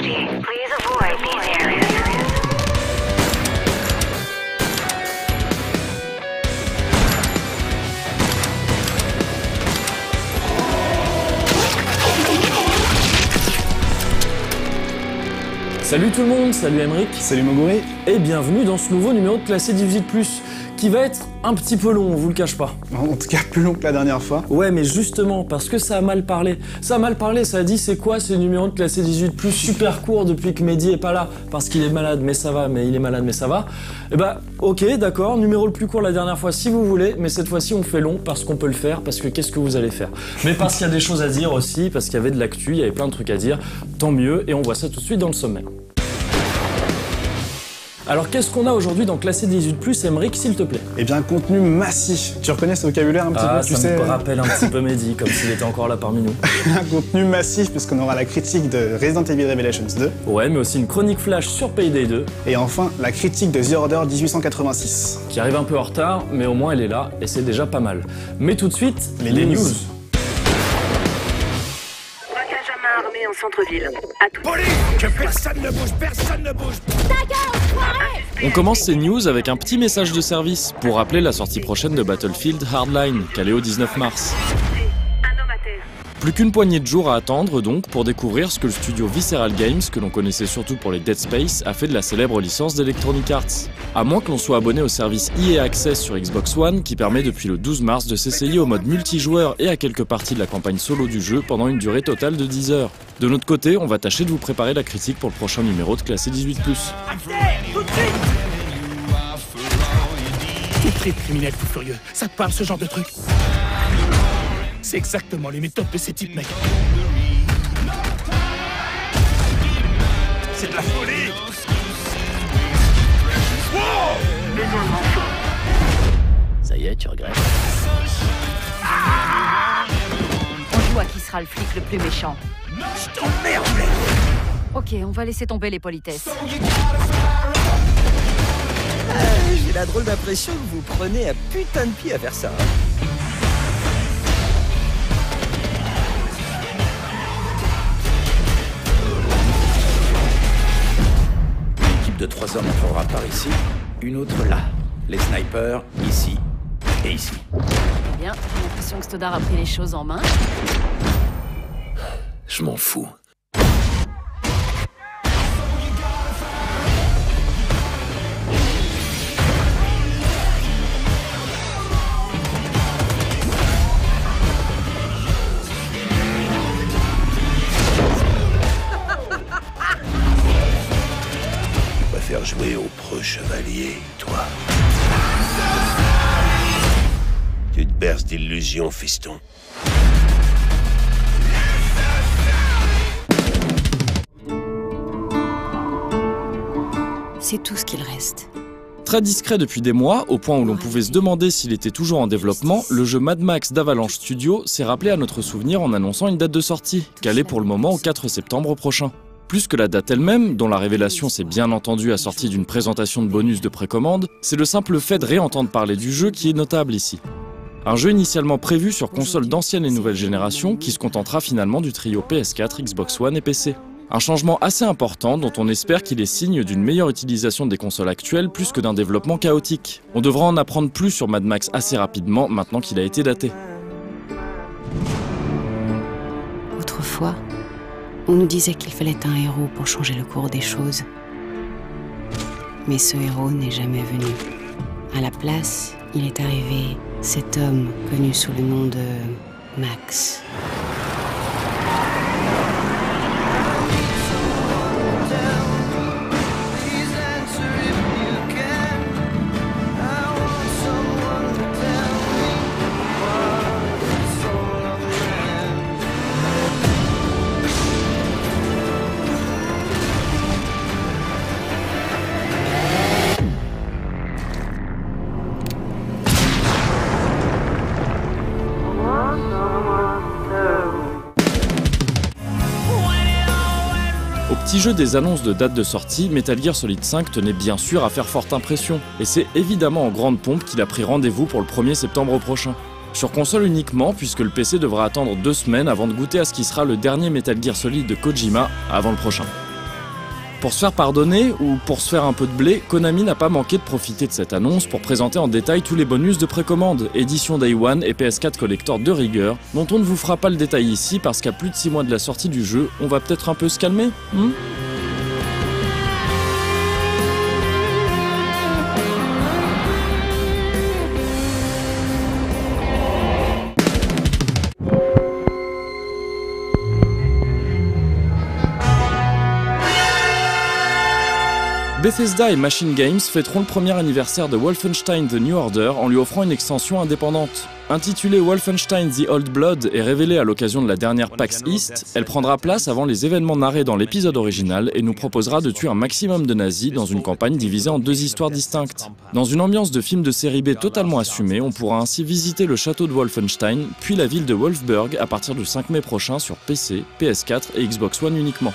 Please avoid these areas. Salut tout le monde, salut Emeric. Salut Moguri. Et bienvenue dans ce nouveau numéro de Classé 18+, qui va être un petit peu long, on vous le cache pas. En tout cas plus long que la dernière fois. Ouais, mais justement, parce que ça a mal parlé. Ça a mal parlé, ça a dit c'est quoi ces numéros de Classé 18+, super court depuis que Mehdi est pas là, parce qu'il est malade, mais ça va, mais il est malade, mais ça va. Et bah, ok, d'accord, numéro le plus court la dernière fois si vous voulez, mais cette fois-ci on fait long parce qu'on peut le faire, parce que qu'est-ce que vous allez faire? Mais parce qu'il y a des choses à dire aussi, parce qu'il y avait de l'actu, il y avait plein de trucs à dire, tant mieux, et on voit ça tout de suite dans le sommaire. Alors qu'est-ce qu'on a aujourd'hui dans Classé 18+, Emeric, s'il te plaît? Eh bien, contenu massif. Tu reconnais ce vocabulaire un petit peu, tu sais? Ça me rappelle un petit peu Mehdi, comme s'il était encore là parmi nous. Un contenu massif, puisqu'on aura la critique de Resident Evil Revelations 2. Ouais, mais aussi une chronique flash sur Payday 2. Et enfin, la critique de The Order 1886. Qui arrive un peu en retard, mais au moins elle est là, et c'est déjà pas mal. Mais tout de suite, les news. Braquage à main armée en centre-ville. À tout. Police! Que personne ne bouge, personne ne bouge! On commence ces news avec un petit message de service pour rappeler la sortie prochaine de Battlefield Hardline, calée au 19 mars. Un homme à terre. Plus qu'une poignée de jours à attendre donc pour découvrir ce que le studio Visceral Games, que l'on connaissait surtout pour les Dead Space, a fait de la célèbre licence d'Electronic Arts. À moins que l'on soit abonné au service EA Access sur Xbox One, qui permet depuis le 12 mars de s'essayer au mode multijoueur et à quelques parties de la campagne solo du jeu pendant une durée totale de 10 heures. De notre côté, on va tâcher de vous préparer la critique pour le prochain numéro de Classé 18+. Tout de suite! Tout trip criminel tout furieux, ça te parle ce genre de truc? C'est exactement les méthodes de ces types, mec. C'est de la folie! Wow! Ça y est, tu regrettes. On joue à qui sera le flic le plus méchant. Je t'emmerde! Ok, on va laisser tomber les politesses. J'ai la drôle d'impression que vous prenez un putain de pied à faire ça. Une équipe de 3 hommes entrera par ici, une autre là. Les snipers, ici et ici. Bien, j'ai l'impression que Stoddard a pris les choses en main. Je m'en fous. Faire jouer au preux chevalier, toi. Tu te berces d'illusions, fiston. C'est tout ce qu'il reste. Très discret depuis des mois, au point où l'on pouvait se demander s'il était toujours en développement, le jeu Mad Max d'Avalanche Studio s'est rappelé à notre souvenir en annonçant une date de sortie, calée pour le moment au 4 septembre prochain. Plus que la date elle-même, dont la révélation s'est bien entendu assortie d'une présentation de bonus de précommande, c'est le simple fait de réentendre parler du jeu qui est notable ici. Un jeu initialement prévu sur consoles d'ancienne et nouvelle génération qui se contentera finalement du trio PS4, Xbox One et PC. Un changement assez important dont on espère qu'il est signe d'une meilleure utilisation des consoles actuelles plus que d'un développement chaotique. On devra en apprendre plus sur Mad Max assez rapidement maintenant qu'il a été daté. Autrefois, on nous disait qu'il fallait un héros pour changer le cours des choses. Mais ce héros n'est jamais venu. À la place, il est arrivé cet homme connu sous le nom de Max. Petit jeu des annonces de date de sortie, Metal Gear Solid 5 tenait bien sûr à faire forte impression, et c'est évidemment en grande pompe qu'il a pris rendez-vous pour le 1er septembre prochain. Sur console uniquement, puisque le PC devra attendre 2 semaines avant de goûter à ce qui sera le dernier Metal Gear Solid de Kojima avant le prochain. Pour se faire pardonner ou pour se faire un peu de blé, Konami n'a pas manqué de profiter de cette annonce pour présenter en détail tous les bonus de précommande, édition Day One et PS4 Collector de rigueur, dont on ne vous fera pas le détail ici parce qu'à plus de 6 mois de la sortie du jeu, on va peut-être un peu se calmer, Bethesda et Machine Games fêteront le premier anniversaire de Wolfenstein The New Order en lui offrant une extension indépendante. Intitulée Wolfenstein The Old Blood et révélée à l'occasion de la dernière PAX East, elle prendra place avant les événements narrés dans l'épisode original et nous proposera de tuer un maximum de nazis dans une campagne divisée en 2 histoires distinctes. Dans une ambiance de film de série B totalement assumée, on pourra ainsi visiter le château de Wolfenstein, puis la ville de Wolfburg à partir du 5 mai prochain sur PC, PS4 et Xbox One uniquement.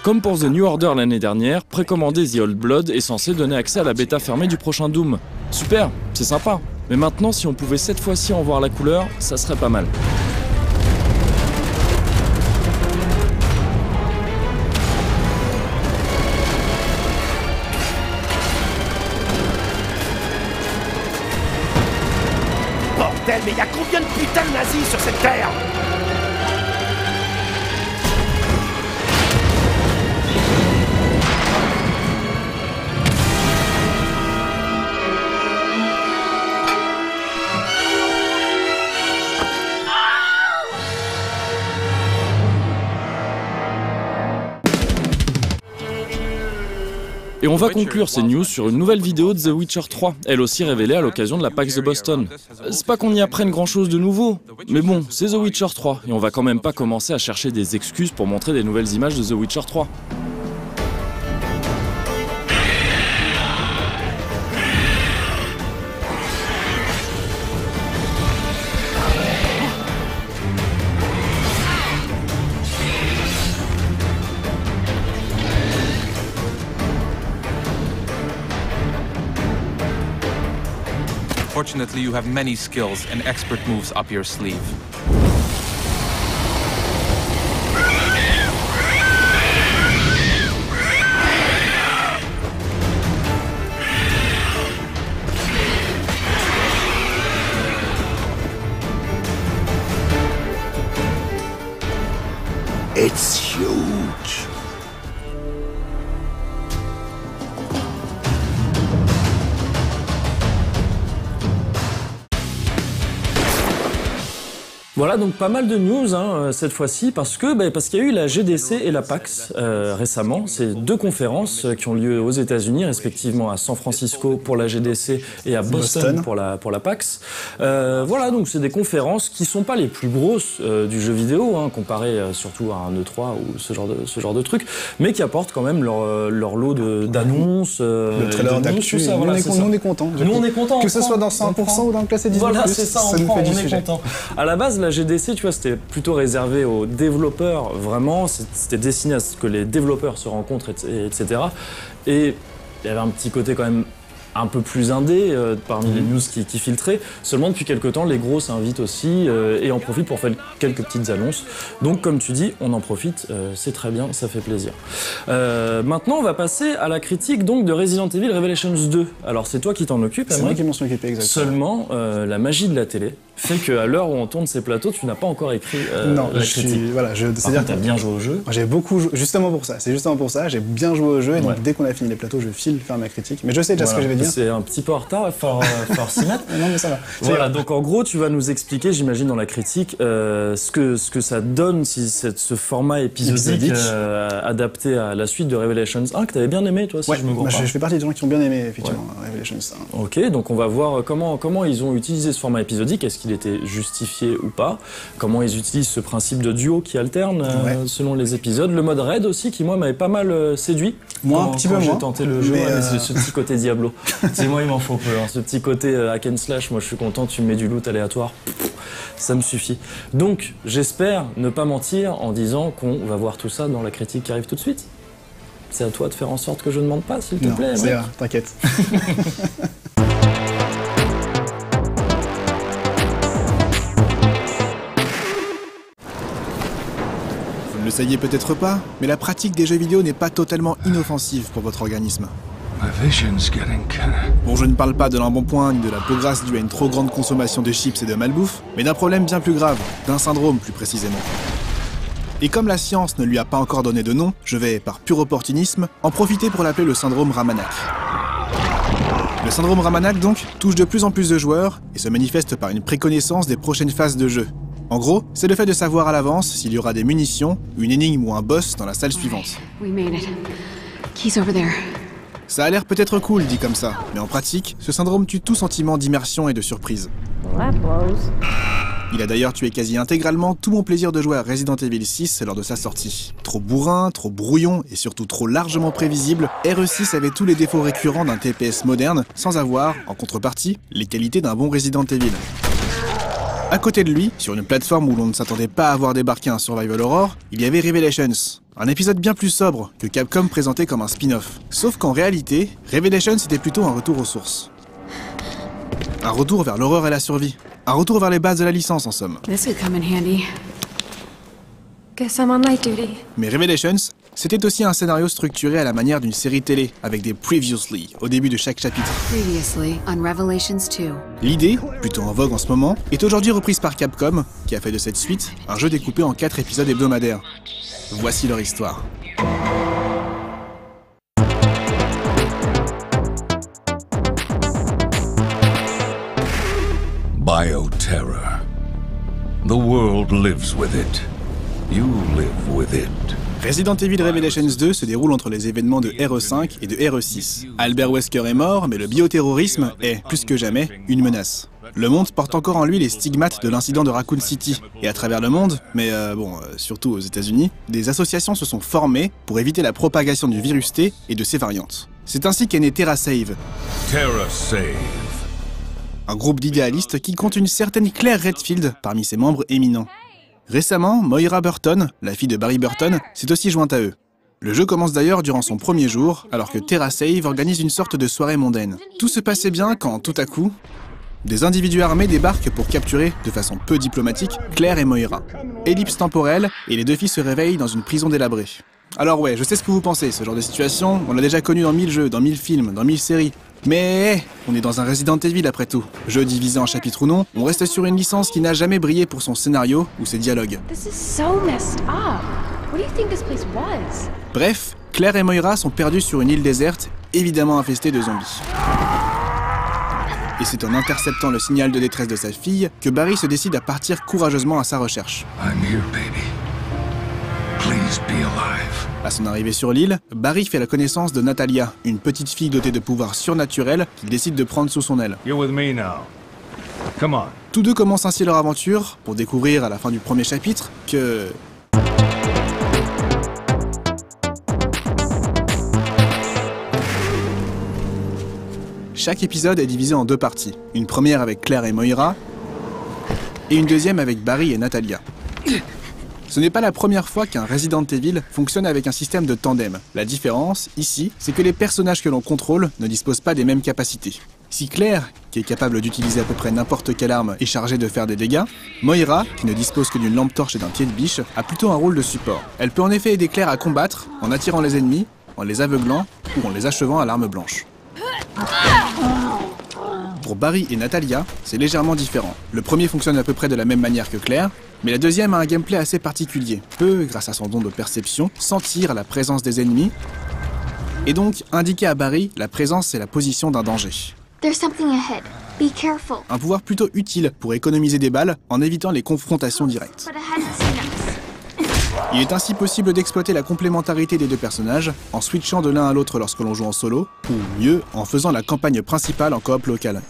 Comme pour The New Order l'année dernière, précommander The Old Blood est censé donner accès à la bêta fermée du prochain Doom. Super, c'est sympa. Mais maintenant, si on pouvait cette fois-ci en voir la couleur, ça serait pas mal. Bordel, mais y a combien de putains de nazis sur cette terre? Et on va conclure ces news sur une nouvelle vidéo de The Witcher 3, elle aussi révélée à l'occasion de la PAX de Boston. C'est pas qu'on y apprenne grand chose de nouveau, mais bon, c'est The Witcher 3, et on va quand même pas commencer à chercher des excuses pour montrer des nouvelles images de The Witcher 3. Fortunately, you have many skills and expert moves up your sleeve. It's huge. Voilà donc pas mal de news cette fois-ci parce qu'il y a eu la GDC et la PAX récemment. C'est 2 conférences qui ont lieu aux États-Unis, respectivement à San Francisco pour la GDC et à Boston pour la PAX. Voilà, donc c'est des conférences qui sont pas les plus grosses du jeu vidéo, comparé surtout à un E3 ou ce genre de trucs, mais qui apportent quand même leur lot d'annonces, le trailer d'actu. Nous on est contents. Nous on est contents. Que ce soit dans 100% ou dans le classé 19+. Voilà, c'est ça, on est contents. À la base, la GDC, tu vois, c'était plutôt réservé aux développeurs, vraiment. C'était destiné à ce que les développeurs se rencontrent, etc. Et il y avait un petit côté quand même un peu plus indé parmi les news qui filtraient. Seulement depuis quelques temps, les gros s'invitent aussi et en profitent pour faire quelques petites annonces. Donc comme tu dis, on en profite, c'est très bien, ça fait plaisir. Maintenant, on va passer à la critique donc de Resident Evil Revelations 2. Alors c'est toi qui t'en occupes, c'est moi qui m'en suis occupé, exactement. Seulement, la magie de la télé fait qu'à l'heure où on tourne ces plateaux, tu n'as pas encore écrit la critique. C'est-à-dire que tu as bien joué au jeu. J'ai beaucoup joué, justement pour ça. C'est justement pour ça, j'ai bien joué au jeu et donc dès qu'on a fini les plateaux, je file faire ma critique. Mais je sais déjà ce que je vais dire. C'est un petit peu en retard, il faut s'y mettre. Non mais ça va. Voilà, donc en gros, tu vas nous expliquer, j'imagine dans la critique, ce que ça donne si ce format épisodique adapté à la suite de Revelations 1 que tu avais bien aimé, toi, si je me gourre pas. Je fais partie des gens qui ont bien aimé effectivement Revelations 1. Ok, donc on va voir comment ils ont utilisé ce format épisodique, est-ce qu'il était justifié ou pas, comment ils utilisent ce principe de duo qui alterne selon les épisodes, le mode raid aussi qui moi m'avait pas mal séduit. Moi un petit peu moins. J'ai tenté le jeu, mais ce petit côté Diablo. C'est moi il m'en faut peu, ce petit côté hack and slash, moi je suis content, tu me mets du loot aléatoire, ça me suffit. Donc j'espère ne pas mentir en disant qu'on va voir tout ça dans la critique qui arrive tout de suite. C'est à toi de faire en sorte que je ne mente pas, s'il te plaît. C'est vrai, t'inquiète. Vous ne Vous ne le saviez peut-être pas, mais la pratique des jeux vidéo n'est pas totalement inoffensive pour votre organisme. Bon, je ne parle pas de l'embonpoint ni de la peau grasse due à une trop grande consommation de chips et de malbouffe, mais d'un problème bien plus grave, d'un syndrome plus précisément. Et comme la science ne lui a pas encore donné de nom, je vais, par pur opportunisme, en profiter pour l'appeler le syndrome Ramanak. Le syndrome Ramanak, donc, touche de plus en plus de joueurs et se manifeste par une préconnaissance des prochaines phases de jeu. En gros, c'est le fait de savoir à l'avance s'il y aura des munitions, une énigme ou un boss dans la salle suivante. Ça a l'air peut-être cool dit comme ça, mais en pratique, ce syndrome tue tout sentiment d'immersion et de surprise. Il a d'ailleurs tué quasi intégralement tout mon plaisir de jouer à Resident Evil 6 lors de sa sortie. Trop bourrin, trop brouillon et surtout trop largement prévisible, RE6 avait tous les défauts récurrents d'un TPS moderne, sans avoir, en contrepartie, les qualités d'un bon Resident Evil. À côté de lui, sur une plateforme où l'on ne s'attendait pas à voir débarquer un Survival Horror, il y avait Revelations, un épisode bien plus sobre que Capcom présentait comme un spin-off. Sauf qu'en réalité, Revelations était plutôt un retour aux sources. Un retour vers l'horreur et la survie. Un retour vers les bases de la licence en somme. Mais Revelations, c'était aussi un scénario structuré à la manière d'une série télé, avec des Previously au début de chaque chapitre. L'idée, plutôt en vogue en ce moment, est aujourd'hui reprise par Capcom, qui a fait de cette suite un jeu découpé en 4 épisodes hebdomadaires. Voici leur histoire. Bioterror. The world lives with it. You live with it. Resident Evil Revelations 2 se déroule entre les événements de RE5 et de RE6. Albert Wesker est mort, mais le bioterrorisme est, plus que jamais, une menace. Le monde porte encore en lui les stigmates de l'incident de Raccoon City. Et à travers le monde, mais surtout aux États-Unis, des associations se sont formées pour éviter la propagation du virus T et de ses variantes. C'est ainsi qu'est né TerraSave. Un groupe d'idéalistes qui compte une certaine Claire Redfield parmi ses membres éminents. Récemment, Moira Burton, la fille de Barry Burton, s'est aussi jointe à eux. Le jeu commence d'ailleurs durant son premier jour, alors que TerraSave organise une sorte de soirée mondaine. Tout se passait bien quand, tout à coup, des individus armés débarquent pour capturer, de façon peu diplomatique, Claire et Moira. Ellipse temporelle, et les deux filles se réveillent dans une prison délabrée. Alors ouais, je sais ce que vous pensez, ce genre de situation, on l'a déjà connu dans 1000 jeux, dans 1000 films, dans 1000 séries. Mais on est dans un Resident Evil après tout. Jeu divisé en chapitres ou non, on reste sur une licence qui n'a jamais brillé pour son scénario ou ses dialogues. Bref, Claire et Moira sont perdues sur une île déserte, évidemment infestée de zombies. Et c'est en interceptant le signal de détresse de sa fille que Barry se décide à partir courageusement à sa recherche. À son arrivée sur l'île, Barry fait la connaissance de Natalia, une petite fille dotée de pouvoirs surnaturels qu'il décide de prendre sous son aile. Tous deux commencent ainsi leur aventure pour découvrir à la fin du premier chapitre que... Chaque épisode est divisé en deux parties. Une première avec Claire et Moira, et une deuxième avec Barry et Natalia. Ce n'est pas la première fois qu'un Resident Evil fonctionne avec un système de tandem. La différence, ici, c'est que les personnages que l'on contrôle ne disposent pas des mêmes capacités. Si Claire, qui est capable d'utiliser à peu près n'importe quelle arme, est chargée de faire des dégâts, Moira, qui ne dispose que d'une lampe torche et d'un pied de biche, a plutôt un rôle de support. Elle peut en effet aider Claire à combattre, en attirant les ennemis, en les aveuglant ou en les achevant à l'arme blanche. Pour Barry et Natalia, c'est légèrement différent. Le premier fonctionne à peu près de la même manière que Claire, mais la deuxième a un gameplay assez particulier. Peut, grâce à son don de perception, sentir la présence des ennemis, et donc indiquer à Barry la présence et la position d'un danger. Un pouvoir plutôt utile pour économiser des balles en évitant les confrontations directes. Il est ainsi possible d'exploiter la complémentarité des deux personnages en switchant de l'un à l'autre lorsque l'on joue en solo, ou mieux, en faisant la campagne principale en coop local.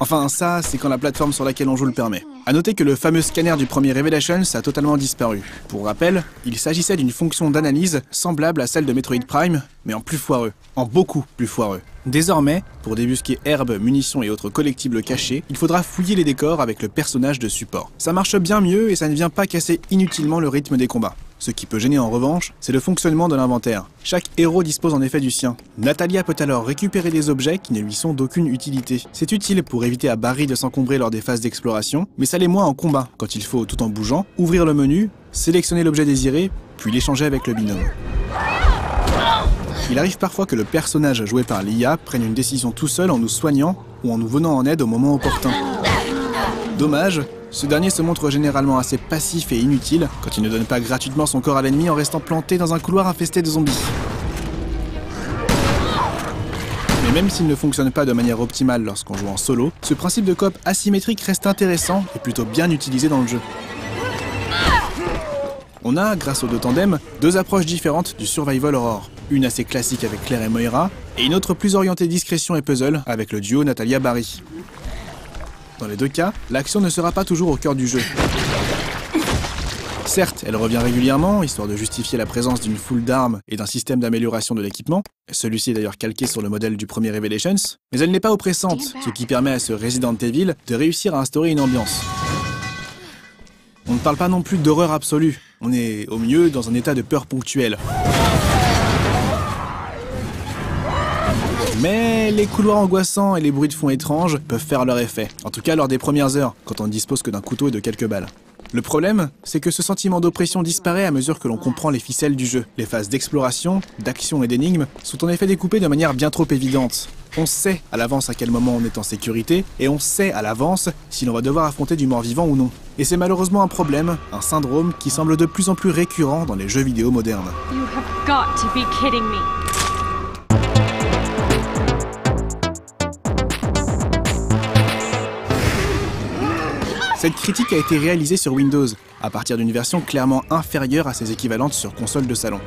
Enfin, ça, c'est quand la plateforme sur laquelle on joue le permet. A noter que le fameux scanner du premier Revelations a totalement disparu. Pour rappel, il s'agissait d'une fonction d'analyse semblable à celle de Metroid Prime, mais en plus foireux. En beaucoup plus foireux. Désormais, pour débusquer herbes, munitions et autres collectibles cachés, il faudra fouiller les décors avec le personnage de support. Ça marche bien mieux et ça ne vient pas casser inutilement le rythme des combats. Ce qui peut gêner en revanche, c'est le fonctionnement de l'inventaire. Chaque héros dispose en effet du sien. Natalia peut alors récupérer des objets qui ne lui sont d'aucune utilité. C'est utile pour éviter à Barry de s'encombrer lors des phases d'exploration, mais ça l'est moins en combat, quand il faut, tout en bougeant, ouvrir le menu, sélectionner l'objet désiré, puis l'échanger avec le binôme. Il arrive parfois que le personnage joué par l'IA prenne une décision tout seul en nous soignant ou en nous venant en aide au moment opportun. Dommage, ce dernier se montre généralement assez passif et inutile quand il ne donne pas gratuitement son corps à l'ennemi en restant planté dans un couloir infesté de zombies. Mais même s'il ne fonctionne pas de manière optimale lorsqu'on joue en solo, ce principe de coop asymétrique reste intéressant et plutôt bien utilisé dans le jeu. On a, grâce aux deux tandems, deux approches différentes du survival horror. Une assez classique avec Claire et Moira, et une autre plus orientée discrétion et puzzle avec le duo Natalia-Barry. Dans les deux cas, l'action ne sera pas toujours au cœur du jeu. Certes, elle revient régulièrement, histoire de justifier la présence d'une foule d'armes et d'un système d'amélioration de l'équipement, celui-ci est d'ailleurs calqué sur le modèle du premier Revelations, mais elle n'est pas oppressante, ce qui permet à ce Resident Evil de réussir à instaurer une ambiance. On ne parle pas non plus d'horreur absolue, on est au mieux dans un état de peur ponctuelle. Mais les couloirs angoissants et les bruits de fond étranges peuvent faire leur effet, en tout cas lors des premières heures, quand on ne dispose que d'un couteau et de quelques balles. Le problème, c'est que ce sentiment d'oppression disparaît à mesure que l'on comprend les ficelles du jeu. Les phases d'exploration, d'action et d'énigmes sont en effet découpées de manière bien trop évidente. On sait à l'avance à quel moment on est en sécurité, et on sait à l'avance si l'on va devoir affronter du mort-vivant ou non. Et c'est malheureusement un problème, un syndrome qui semble de plus en plus récurrent dans les jeux vidéo modernes. You have got to be kidding me. Cette critique a été réalisée sur Windows, à partir d'une version clairement inférieure à ses équivalentes sur console de salon.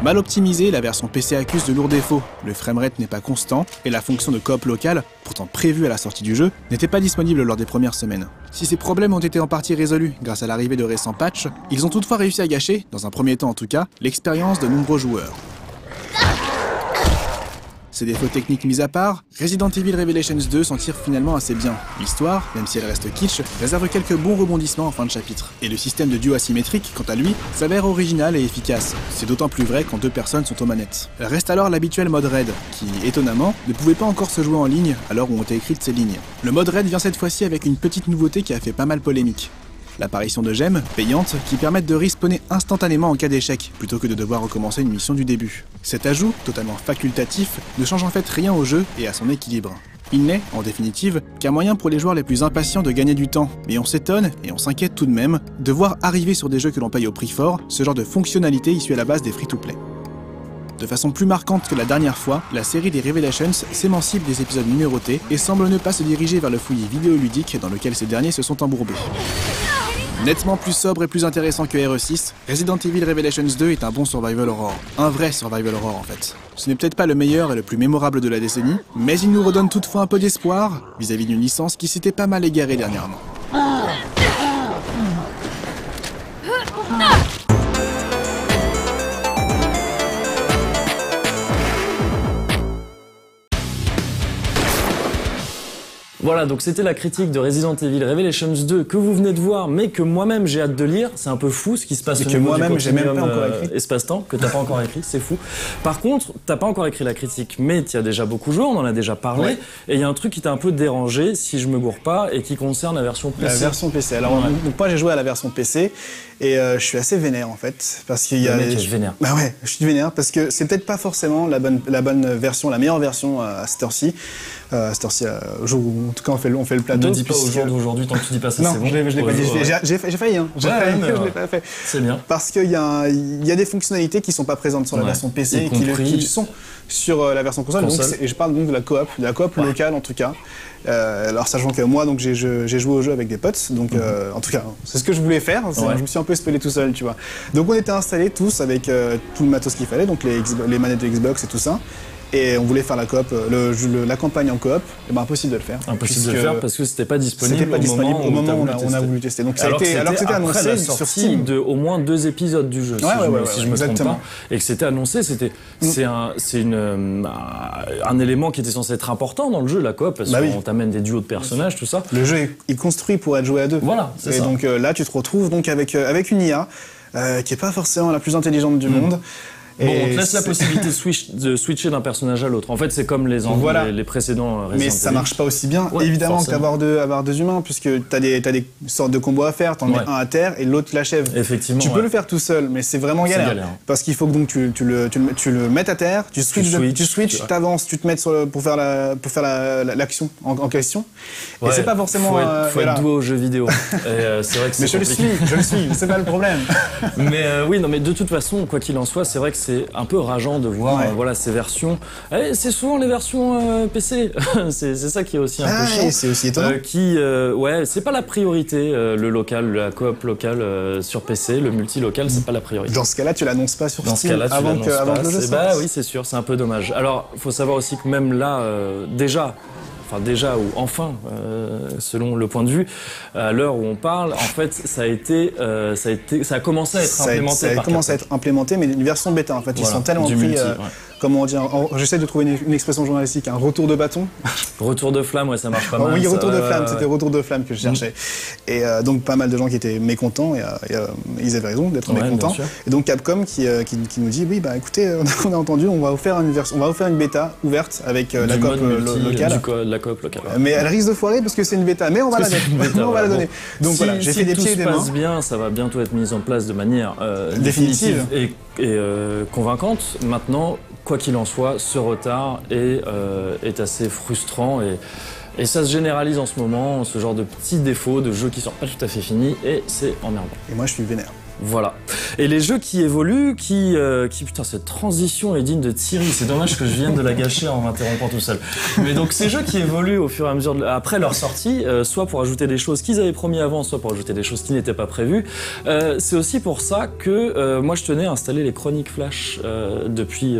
Mal optimisée, la version PC accuse de lourds défauts, le framerate n'est pas constant, et la fonction de coop locale, pourtant prévue à la sortie du jeu, n'était pas disponible lors des premières semaines. Si ces problèmes ont été en partie résolus grâce à l'arrivée de récents patchs, ils ont toutefois réussi à gâcher, dans un premier temps en tout cas, l'expérience de nombreux joueurs. Ces défauts techniques mis à part, Resident Evil Revelations 2 s'en tire finalement assez bien. L'histoire, même si elle reste kitsch, réserve quelques bons rebondissements en fin de chapitre. Et le système de duo asymétrique, quant à lui, s'avère original et efficace. C'est d'autant plus vrai quand deux personnes sont aux manettes. Reste alors l'habituel mode raid, qui, étonnamment, ne pouvait pas encore se jouer en ligne à l'heure où ont été écrites ces lignes. Le mode raid vient cette fois-ci avec une petite nouveauté qui a fait pas mal polémique. L'apparition de gemmes, payantes, qui permettent de respawner instantanément en cas d'échec, plutôt que de devoir recommencer une mission du début. Cet ajout, totalement facultatif, ne change en fait rien au jeu et à son équilibre. Il n'est, en définitive, qu'un moyen pour les joueurs les plus impatients de gagner du temps, mais on s'étonne, et on s'inquiète tout de même, de voir arriver sur des jeux que l'on paye au prix fort, ce genre de fonctionnalité issue à la base des free-to-play. De façon plus marquante que la dernière fois, la série des Revelations s'émancipe des épisodes numérotés et semble ne pas se diriger vers le fouillis vidéoludique dans lequel ces derniers se sont embourbés. Nettement plus sobre et plus intéressant que RE6, Resident Evil Revelations 2 est un bon survival horror. Un vrai survival horror en fait. Ce n'est peut-être pas le meilleur et le plus mémorable de la décennie, mais il nous redonne toutefois un peu d'espoir vis-à-vis d'une licence qui s'était pas mal égarée dernièrement. Voilà, donc c'était la critique de Resident Evil Revelations 2 que vous venez de voir, mais que moi-même j'ai hâte de lire. C'est un peu fou ce qui se passe au niveau du continuum espace-temps, que t'as pas encore écrit, c'est fou. Par contre, t'as pas encore écrit la critique, mais t'y as déjà beaucoup joué, on en a déjà parlé. Ouais. Et il y a un truc qui t'a un peu dérangé, si je me gourre pas, et qui concerne la version PC. La version PC. Alors, donc moi j'ai joué à la version PC, et je suis assez vénère en fait, parce qu'il y a... Le mec est vénère. Bah ouais, je suis vénère, parce que c'est peut-être pas forcément la bonne version, la meilleure version à cette heure-ci. En tout cas on fait le plateau. Ne dis pas au jour d'aujourd'hui tant que tu dis pas ça, c'est bon. Non, je l'ai pas dit. J'ai failli, hein. Je l'ai pas fait. C'est bien. Parce qu'il y a des fonctionnalités qui sont pas présentes sur la version PC et qui sont sur la version console. Et je parle donc de la coop locale en tout cas. Alors sachant que moi donc j'ai joué au jeu avec des potes, donc en tout cas c'est ce que je voulais faire. Je me suis un peu spoilé tout seul, tu vois. Donc on était installés tous avec tout le matos qu'il fallait, donc les manettes de Xbox et tout ça. Et on voulait faire la coop, la campagne en coop, et ben impossible de le faire. Impossible de le faire parce que c'était pas disponible au moment où on a voulu tester. Donc alors que c'était annoncé sur Steam de au moins 2 épisodes du jeu, si je me trompe pas, et que c'était annoncé, c'est un élément qui était censé être important dans le jeu, la coop, parce qu'on t'amène des duos de personnages, tout ça. Le jeu est construit pour être joué à 2. Voilà, c'est ça. Et donc là, tu te retrouves donc avec une IA qui est pas forcément la plus intelligente du monde. Bon, on te laisse la possibilité de switcher d'un personnage à l'autre. En fait, c'est comme les précédents Resident Evil. Mais ça marche pas aussi bien, évidemment, qu'avoir deux humains, puisque t'as des sortes de combos à faire, t'en mets un à terre et l'autre l'achève. Effectivement. Tu peux le faire tout seul, mais c'est vraiment galère. Parce qu'il faut que donc tu le mettes à terre, tu switches, t'avances, tu te mets pour faire l'action en question. Et c'est pas forcément. Faut être doué aux jeux vidéo. C'est vrai que c'est compliqué. Je le suis, c'est pas le problème. Mais mais de toute façon, quoi qu'il en soit, c'est vrai que c'est un peu rageant de voir ces versions. C'est souvent les versions PC. c'est ça qui est aussi un peu chiant. C'est aussi étonnant. C'est pas la priorité. Le local, la coop locale sur PC, le multi-local, c'est pas la priorité. Dans ce cas-là, tu l'annonces pas sur Steam avant que le jeu sorte. Oui, c'est sûr, c'est un peu dommage. Alors, faut savoir aussi que même là, déjà ou enfin, selon le point de vue, à l'heure où on parle, en fait, ça a commencé à être implémenté. Ça a commencé à être implémenté, mais une version bêta. En fait, ils sont tellement pris. Comment dire, j'essaie de trouver une expression journalistique, un retour de bâton. Retour de flamme, ça marche pas mal. Oui, retour de flamme, c'était retour de flamme que je cherchais. Et donc pas mal de gens qui étaient mécontents, et ils avaient raison d'être mécontents. Et donc Capcom qui nous dit, oui, bah écoutez, on a entendu, on va faire une bêta ouverte avec la coop locale. La coop locale. Mais elle risque de foirer parce que c'est une bêta, mais on va la donner. Donc voilà, j'ai fait des pieds et des mains. Si tout se passe bien, ça va bientôt être mis en place de manière définitive et convaincante. Maintenant, quoi qu'il en soit, ce retard est assez frustrant et ça se généralise en ce moment, ce genre de petits défauts de jeux qui sont pas tout à fait finis et c'est emmerdant. Et moi je suis vénère. Voilà. Et les jeux qui évoluent, putain, cette transition est digne de Thierry. C'est dommage que je vienne de la gâcher en m'interrompant tout seul. Mais donc, ces jeux qui évoluent au fur et à mesure, après leur sortie, soit pour ajouter des choses qu'ils avaient promis avant, soit pour ajouter des choses qui n'étaient pas prévues. C'est aussi pour ça que moi, je tenais à installer les chroniques Flash depuis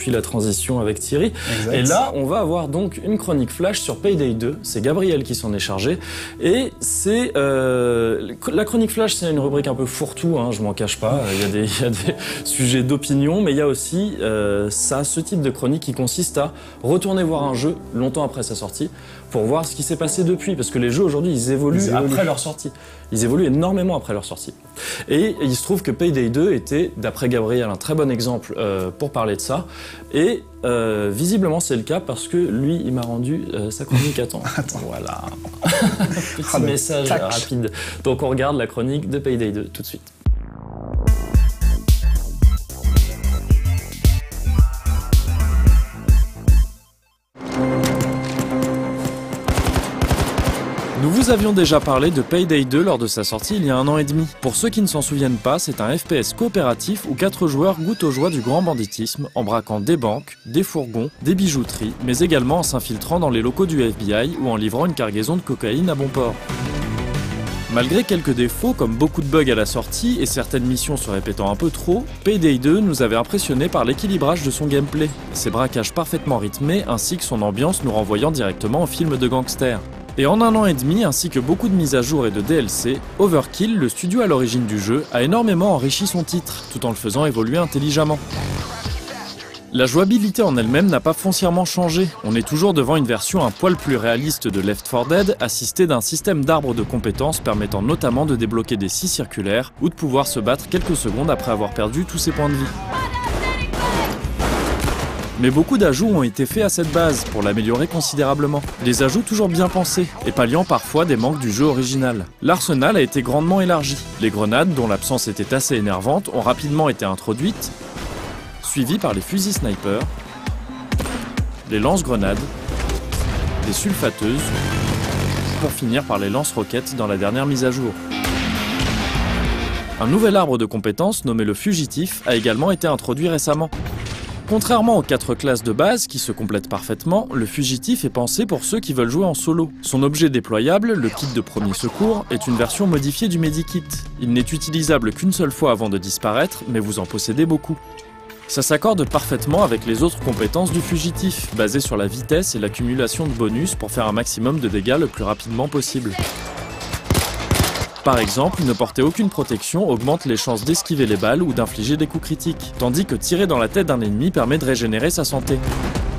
la transition avec Thierry. Exact. Et là, on va avoir donc une chronique Flash sur Payday 2. C'est Gabriel qui s'en est chargé. Et c'est la chronique Flash, c'est une rubrique un peu fourre-tout. Je m'en cache pas, il y a des sujets d'opinion, mais il y a aussi ce type de chronique qui consiste à retourner voir un jeu longtemps après sa sortie pour voir ce qui s'est passé depuis, parce que les jeux aujourd'hui ils évoluent après leur sortie. Ils évoluent énormément après leur sortie. Et il se trouve que Payday 2 était, d'après Gabriel, un très bon exemple pour parler de ça. Et visiblement c'est le cas parce que lui il m'a rendu sa chronique à temps. Voilà. Petit message rapide. Donc on regarde la chronique de Payday 2 tout de suite. Nous vous avions déjà parlé de Payday 2 lors de sa sortie il y a 1 an et demi. Pour ceux qui ne s'en souviennent pas, c'est un FPS coopératif où 4 joueurs goûtent aux joies du grand banditisme en braquant des banques, des fourgons, des bijouteries, mais également en s'infiltrant dans les locaux du FBI ou en livrant une cargaison de cocaïne à bon port. Malgré quelques défauts comme beaucoup de bugs à la sortie et certaines missions se répétant un peu trop, Payday 2 nous avait impressionnés par l'équilibrage de son gameplay, ses braquages parfaitement rythmés ainsi que son ambiance nous renvoyant directement au film de gangsters. Et en 1 an et demi, ainsi que beaucoup de mises à jour et de DLC, Overkill, le studio à l'origine du jeu, a énormément enrichi son titre, tout en le faisant évoluer intelligemment. La jouabilité en elle-même n'a pas foncièrement changé, on est toujours devant une version un poil plus réaliste de Left 4 Dead, assistée d'un système d'arbres de compétences permettant notamment de débloquer des scies circulaires ou de pouvoir se battre quelques secondes après avoir perdu tous ses points de vie. Mais beaucoup d'ajouts ont été faits à cette base pour l'améliorer considérablement. Des ajouts toujours bien pensés et palliant parfois des manques du jeu original. L'arsenal a été grandement élargi. Les grenades, dont l'absence était assez énervante, ont rapidement été introduites, suivies par les fusils sniper, les lance-grenades, les sulfateuses, pour finir par les lance-roquettes dans la dernière mise à jour. Un nouvel arbre de compétences nommé le fugitif a également été introduit récemment. Contrairement aux 4 classes de base qui se complètent parfaitement, le fugitif est pensé pour ceux qui veulent jouer en solo. Son objet déployable, le kit de premier secours, est une version modifiée du medikit. Il n'est utilisable qu'une seule fois avant de disparaître, mais vous en possédez beaucoup. Ça s'accorde parfaitement avec les autres compétences du fugitif, basées sur la vitesse et l'accumulation de bonus pour faire un maximum de dégâts le plus rapidement possible. Par exemple, ne porter aucune protection augmente les chances d'esquiver les balles ou d'infliger des coups critiques, tandis que tirer dans la tête d'un ennemi permet de régénérer sa santé.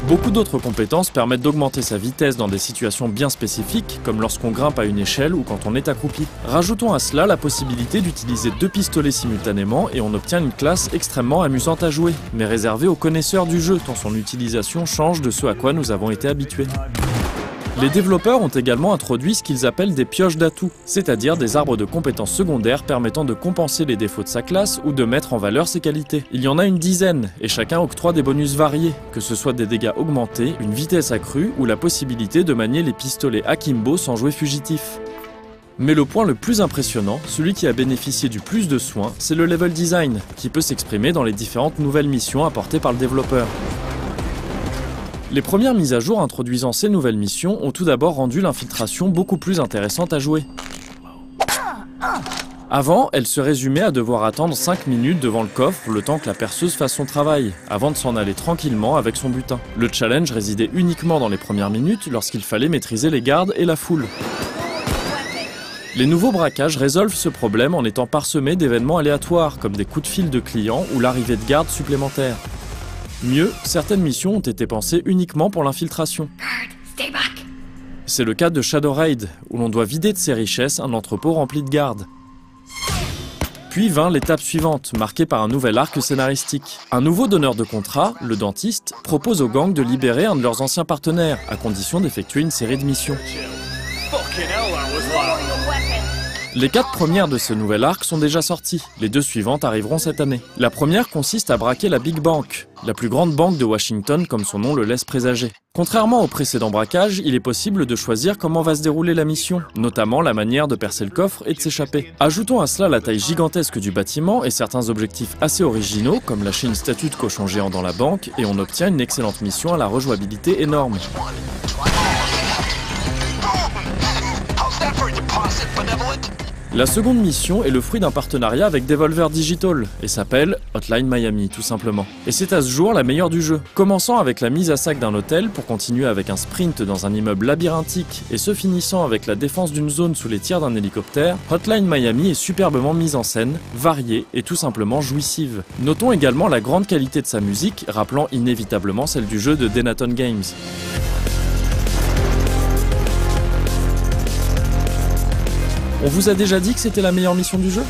Beaucoup d'autres compétences permettent d'augmenter sa vitesse dans des situations bien spécifiques, comme lorsqu'on grimpe à une échelle ou quand on est accroupi. Rajoutons à cela la possibilité d'utiliser 2 pistolets simultanément et on obtient une classe extrêmement amusante à jouer, mais réservée aux connaisseurs du jeu, tant son utilisation change de ce à quoi nous avons été habitués. Les développeurs ont également introduit ce qu'ils appellent des pioches d'atouts, c'est-à-dire des arbres de compétences secondaires permettant de compenser les défauts de sa classe ou de mettre en valeur ses qualités. Il y en a une dizaine, et chacun octroie des bonus variés, que ce soit des dégâts augmentés, une vitesse accrue ou la possibilité de manier les pistolets akimbo sans jouer fugitif. Mais le point le plus impressionnant, celui qui a bénéficié du plus de soins, c'est le level design, qui peut s'exprimer dans les différentes nouvelles missions apportées par le développeur. Les premières mises à jour introduisant ces nouvelles missions ont tout d'abord rendu l'infiltration beaucoup plus intéressante à jouer. Avant, elle se résumait à devoir attendre 5 minutes devant le coffre le temps que la perceuse fasse son travail, avant de s'en aller tranquillement avec son butin. Le challenge résidait uniquement dans les premières minutes lorsqu'il fallait maîtriser les gardes et la foule. Les nouveaux braquages résolvent ce problème en étant parsemés d'événements aléatoires, comme des coups de fil de clients ou l'arrivée de gardes supplémentaires. Mieux, certaines missions ont été pensées uniquement pour l'infiltration. C'est le cas de Shadow Raid, où l'on doit vider de ses richesses un entrepôt rempli de gardes. Puis vint l'étape suivante, marquée par un nouvel arc scénaristique. Un nouveau donneur de contrat, le dentiste, propose aux gangs de libérer un de leurs anciens partenaires, à condition d'effectuer une série de missions. Les 4 premières de ce nouvel arc sont déjà sorties, les 2 suivantes arriveront cette année. La première consiste à braquer la Big Bank, la plus grande banque de Washington comme son nom le laisse présager. Contrairement au précédent braquage, il est possible de choisir comment va se dérouler la mission, notamment la manière de percer le coffre et de s'échapper. Ajoutons à cela la taille gigantesque du bâtiment et certains objectifs assez originaux, comme lâcher une statue de cochon géant dans la banque, et on obtient une excellente mission à la rejouabilité énorme. La seconde mission est le fruit d'un partenariat avec Devolver Digital et s'appelle Hotline Miami tout simplement. Et c'est à ce jour la meilleure du jeu. Commençant avec la mise à sac d'un hôtel pour continuer avec un sprint dans un immeuble labyrinthique et se finissant avec la défense d'une zone sous les tirs d'un hélicoptère, Hotline Miami est superbement mise en scène, variée et tout simplement jouissive. Notons également la grande qualité de sa musique, rappelant inévitablement celle du jeu de Denaton Games. On vous a déjà dit que c'était la meilleure mission du jeu ?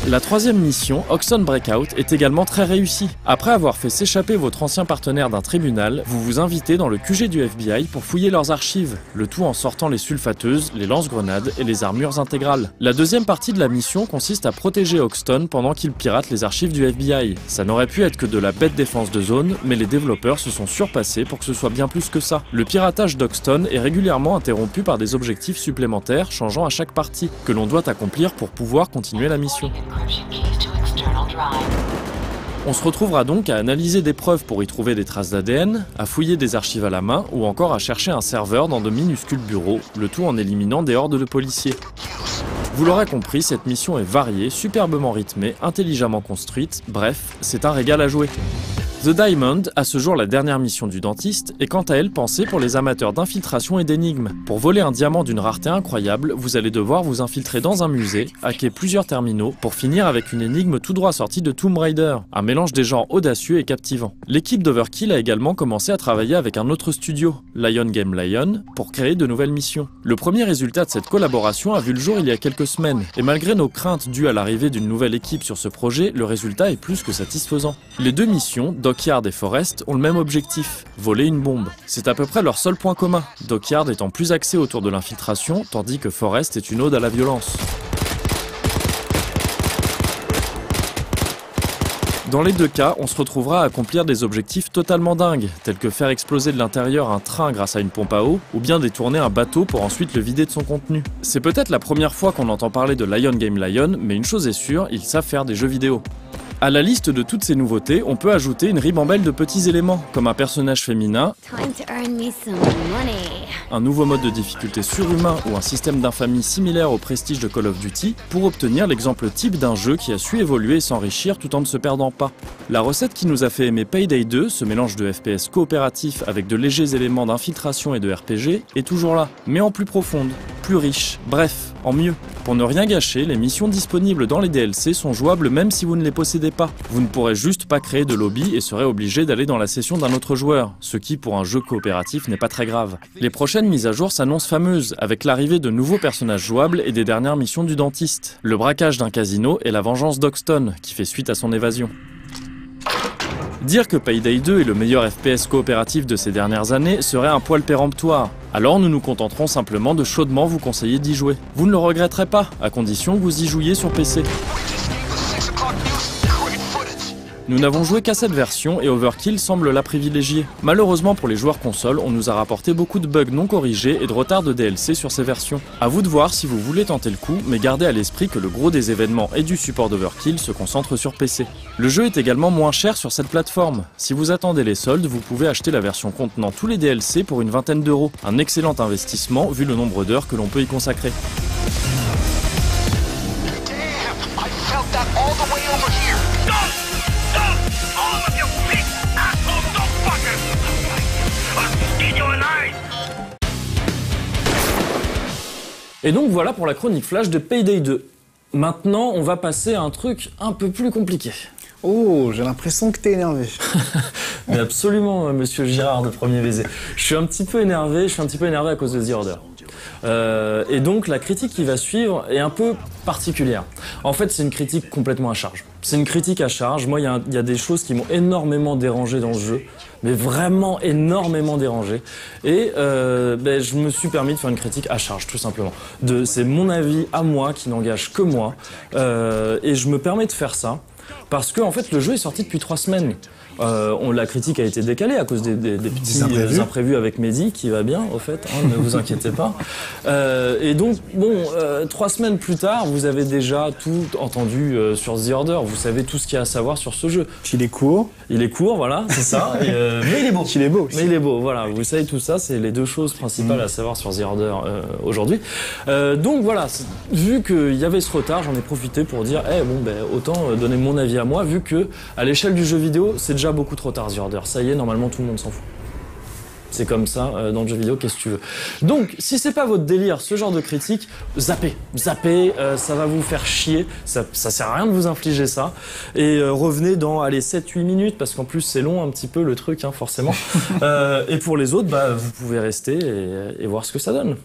La troisième mission, Hoxton Breakout, est également très réussie. Après avoir fait s'échapper votre ancien partenaire d'un tribunal, vous vous invitez dans le QG du FBI pour fouiller leurs archives, le tout en sortant les sulfateuses, les lance-grenades et les armures intégrales. La deuxième partie de la mission consiste à protéger Hoxton pendant qu'il pirate les archives du FBI. Ça n'aurait pu être que de la bête défense de zone, mais les développeurs se sont surpassés pour que ce soit bien plus que ça. Le piratage d'Hoxton est régulièrement interrompu par des objectifs supplémentaires changeant à chaque partie, que l'on doit accomplir pour pouvoir continuer la mission. On se retrouvera donc à analyser des preuves pour y trouver des traces d'ADN, à fouiller des archives à la main ou encore à chercher un serveur dans de minuscules bureaux, le tout en éliminant des hordes de policiers. Vous l'aurez compris, cette mission est variée, superbement rythmée, intelligemment construite, bref, c'est un régal à jouer. The Diamond, à ce jour la dernière mission du dentiste, est quant à elle pensée pour les amateurs d'infiltration et d'énigmes. Pour voler un diamant d'une rareté incroyable, vous allez devoir vous infiltrer dans un musée, hacker plusieurs terminaux, pour finir avec une énigme tout droit sortie de Tomb Raider, un mélange des genres audacieux et captivant. L'équipe d'Overkill a également commencé à travailler avec un autre studio, Lion Game Lion, pour créer de nouvelles missions. Le premier résultat de cette collaboration a vu le jour il y a quelques semaines, et malgré nos craintes dues à l'arrivée d'une nouvelle équipe sur ce projet, le résultat est plus que satisfaisant. Les 2 missions, Dockyard et Forest, ont le même objectif, voler une bombe. C'est à peu près leur seul point commun, Dockyard étant plus axé autour de l'infiltration, tandis que Forest est une ode à la violence. Dans les 2 cas, on se retrouvera à accomplir des objectifs totalement dingues, tels que faire exploser de l'intérieur un train grâce à une pompe à eau, ou bien détourner un bateau pour ensuite le vider de son contenu. C'est peut-être la première fois qu'on entend parler de Lion Game Lion, mais une chose est sûre, ils savent faire des jeux vidéo. À la liste de toutes ces nouveautés, on peut ajouter une ribambelle de petits éléments, comme un personnage féminin, un nouveau mode de difficulté surhumain ou un système d'infamie similaire au Prestige de Call of Duty, pour obtenir l'exemple type d'un jeu qui a su évoluer et s'enrichir tout en ne se perdant pas. La recette qui nous a fait aimer Payday 2, ce mélange de FPS coopératif avec de légers éléments d'infiltration et de RPG, est toujours là, mais en plus profonde, plus riche, bref, en mieux. Pour ne rien gâcher, les missions disponibles dans les DLC sont jouables même si vous ne les possédez pas. Vous ne pourrez juste pas créer de lobby et serez obligé d'aller dans la session d'un autre joueur, ce qui pour un jeu coopératif n'est pas très grave. Les prochaines mises à jour s'annoncent fameuses, avec l'arrivée de nouveaux personnages jouables et des dernières missions du dentiste, le braquage d'un casino et la vengeance d'Hoxton, qui fait suite à son évasion. Dire que Payday 2 est le meilleur FPS coopératif de ces dernières années serait un poil péremptoire. Alors nous nous contenterons simplement de chaudement vous conseiller d'y jouer. Vous ne le regretterez pas, à condition que vous y jouiez sur PC. Nous n'avons joué qu'à cette version et Overkill semble la privilégier. Malheureusement pour les joueurs consoles, on nous a rapporté beaucoup de bugs non corrigés et de retard de DLC sur ces versions. A vous de voir si vous voulez tenter le coup, mais gardez à l'esprit que le gros des événements et du support d'Overkill se concentre sur PC. Le jeu est également moins cher sur cette plateforme. Si vous attendez les soldes, vous pouvez acheter la version contenant tous les DLC pour une vingtaine d'euros. Un excellent investissement vu le nombre d'heures que l'on peut y consacrer. Et donc voilà pour la chronique flash de Payday 2. Maintenant, on va passer à un truc un peu plus compliqué. Oh, j'ai l'impression que t'es énervé. Mais absolument, monsieur Girard de Premier Baiser. Je suis un petit peu énervé à cause de The Order. Et donc la critique qui va suivre est un peu particulière. En fait, c'est une critique complètement à charge. C'est une critique à charge. Moi, il y a des choses qui m'ont énormément dérangé dans ce jeu, mais vraiment énormément dérangé. Et je me suis permis de faire une critique à charge, tout simplement. C'est mon avis à moi qui n'engage que moi. Et je me permets de faire ça parce que en fait, le jeu est sorti depuis 3 semaines. La critique a été décalée à cause des petits imprévus avec Mehdi, qui va bien, au fait, ne vous inquiétez pas. Et donc, 3 semaines plus tard, vous avez déjà tout entendu sur The Order. Vous savez tout ce qu'il y a à savoir sur ce jeu. Il est court. Il est court, voilà, c'est ça. Mais il est beau. Il est beau aussi. Mais il est beau, voilà. Vous savez tout ça, c'est les 2 choses principales à savoir sur The Order aujourd'hui. Donc voilà, vu qu'il y avait ce retard, j'en ai profité pour dire, autant donner mon avis à moi, vu que à l'échelle du jeu vidéo, c'est déjà beaucoup trop tard The Order. Ça y est, normalement tout le monde s'en fout. C'est comme ça dans le jeu vidéo, qu'est-ce que tu veux. Donc, si c'est pas votre délire, ce genre de critique, zappez, ça va vous faire chier, ça sert à rien de vous infliger ça. Et revenez dans, 7-8 minutes, parce qu'en plus c'est long un petit peu le truc, forcément. Et pour les autres, vous pouvez rester et voir ce que ça donne.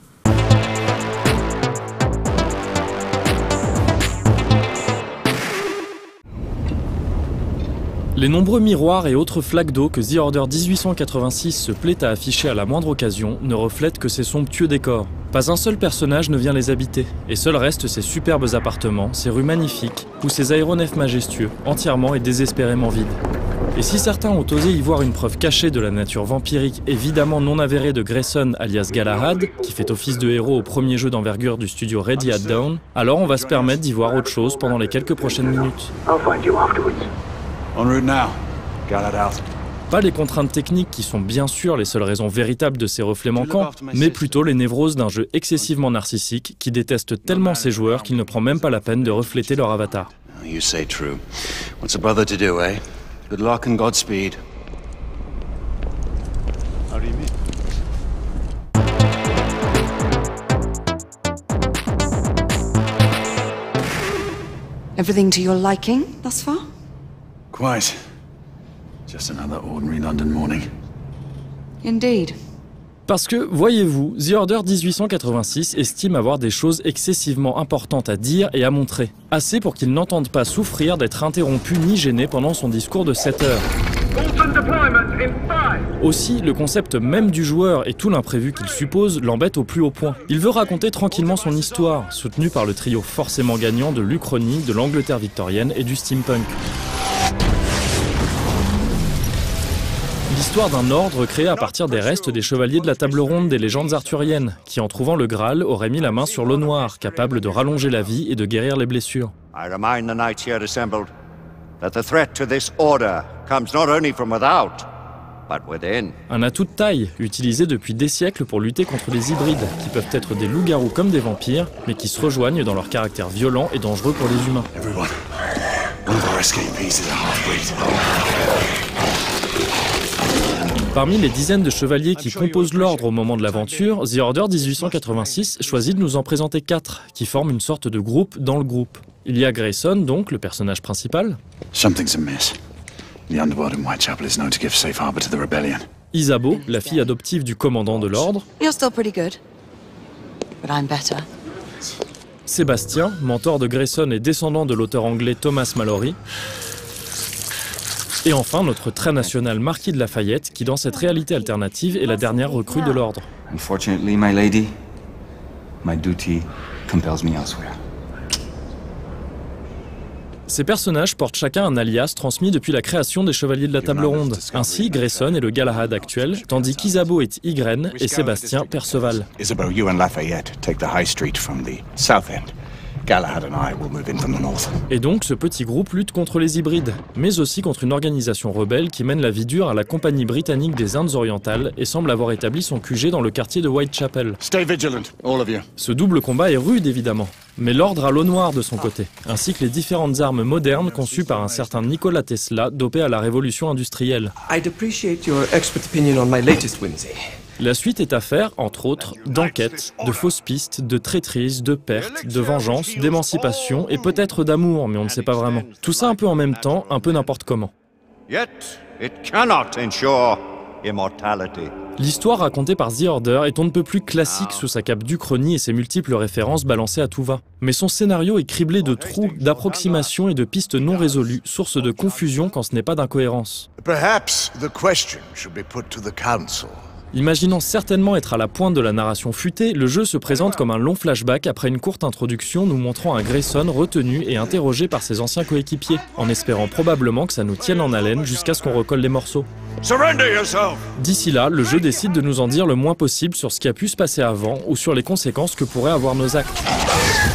Les nombreux miroirs et autres flaques d'eau que The Order 1886 se plaît à afficher à la moindre occasion ne reflètent que ces somptueux décors. Pas un seul personnage ne vient les habiter, et seuls restent ces superbes appartements, ces rues magnifiques, ou ces aéronefs majestueux, entièrement et désespérément vides. Et si certains ont osé y voir une preuve cachée de la nature vampirique évidemment non avérée de Grayson alias Galahad, qui fait office de héros au premier jeu d'envergure du studio Ready at Dawn, alors on va se permettre d'y voir autre chose pendant les quelques prochaines minutes. En route now. Galahad out. Pas les contraintes techniques qui sont bien sûr les seules raisons véritables de ces reflets manquants, mais plutôt les névroses d'un jeu excessivement narcissique qui déteste tellement ses joueurs qu'il ne prend même pas la peine de refléter leur avatar. You say true. What's a brother to do, eh? Good luck and Godspeed. How do you mean? Everything to your liking thus far? Quite. Just another ordinary London morning. Indeed. Parce que, voyez-vous, The Order 1886 estime avoir des choses excessivement importantes à dire et à montrer. Assez pour qu'il n'entende pas souffrir d'être interrompu ni gêné pendant son discours de 7 heures. Aussi, le concept même du joueur et tout l'imprévu qu'il suppose l'embête au plus haut point. Il veut raconter tranquillement son histoire, soutenu par le trio forcément gagnant de l'Uchronie, de l'Angleterre victorienne et du steampunk. L'histoire d'un ordre créé à partir des restes des chevaliers de la table ronde des légendes arthuriennes, qui en trouvant le Graal auraient mis la main sur l'eau noire, capable de rallonger la vie et de guérir les blessures. that the threat to this order comes not only from without, but within. Un atout de taille, utilisé depuis des siècles pour lutter contre les hybrides, qui peuvent être des loups-garous comme des vampires, mais qui se rejoignent dans leur caractère violent et dangereux pour les humains. Everyone, one of our escapees is a half-breed. Parmi les dizaines de chevaliers qui composent l'ordre au moment de l'aventure, The Order 1886 choisit de nous en présenter 4, qui forment une sorte de groupe dans le groupe. Il y a Grayson, donc, le personnage principal. Something's amiss. The underworld in Whitechapel is known to give safe harbor to the rebellion. Isabeau, la fille adoptive du commandant de l'ordre. You're still pretty good. But I'm better. Sébastien, mentor de Grayson et descendant de l'auteur anglais Thomas Malory. Et enfin, notre très national Marquis de Lafayette, qui dans cette réalité alternative est la dernière recrue de l'ordre. Unfortunately, my lady, my duty compels me elsewhere. Ces personnages portent chacun un alias transmis depuis la création des Chevaliers de la Table Ronde. Ainsi, Grayson est le Galahad actuel, tandis qu'Isabeau est Ygren et Sébastien Perceval. Isabeau, you and Lafayette take the high street from the south end. Galahad and I will move in from the north. Et donc, ce petit groupe lutte contre les hybrides, mais aussi contre une organisation rebelle qui mène la vie dure à la Compagnie britannique des Indes orientales et semble avoir établi son QG dans le quartier de Whitechapel. Stay vigilant, all of you. Ce double combat est rude, évidemment. Mais l'ordre a l'eau noire de son côté, ainsi que les différentes armes modernes conçues par un certain Nikola Tesla, dopé à la révolution industrielle. I'd appreciate your expert opinion on my latest whimsy. La suite est affaire, entre autres, d'enquêtes, de fausses pistes, de traîtrises, de pertes, de vengeance, d'émancipation et peut-être d'amour, mais on ne sait pas vraiment. Tout ça un peu en même temps, un peu n'importe comment. Yet it cannot ensure immortality. L'histoire racontée par The Order est on ne peut plus classique sous sa cape d'Uchronie et ses multiples références balancées à tout va. Mais son scénario est criblé de trous, d'approximations et de pistes non résolues, source de confusion quand ce n'est pas d'incohérence. Perhaps the question should be put to the council. Imaginant certainement être à la pointe de la narration futée, le jeu se présente comme un long flashback après une courte introduction nous montrant un Grayson retenu et interrogé par ses anciens coéquipiers, en espérant probablement que ça nous tienne en haleine jusqu'à ce qu'on recolle les morceaux. D'ici là, le jeu décide de nous en dire le moins possible sur ce qui a pu se passer avant ou sur les conséquences que pourraient avoir nos actes.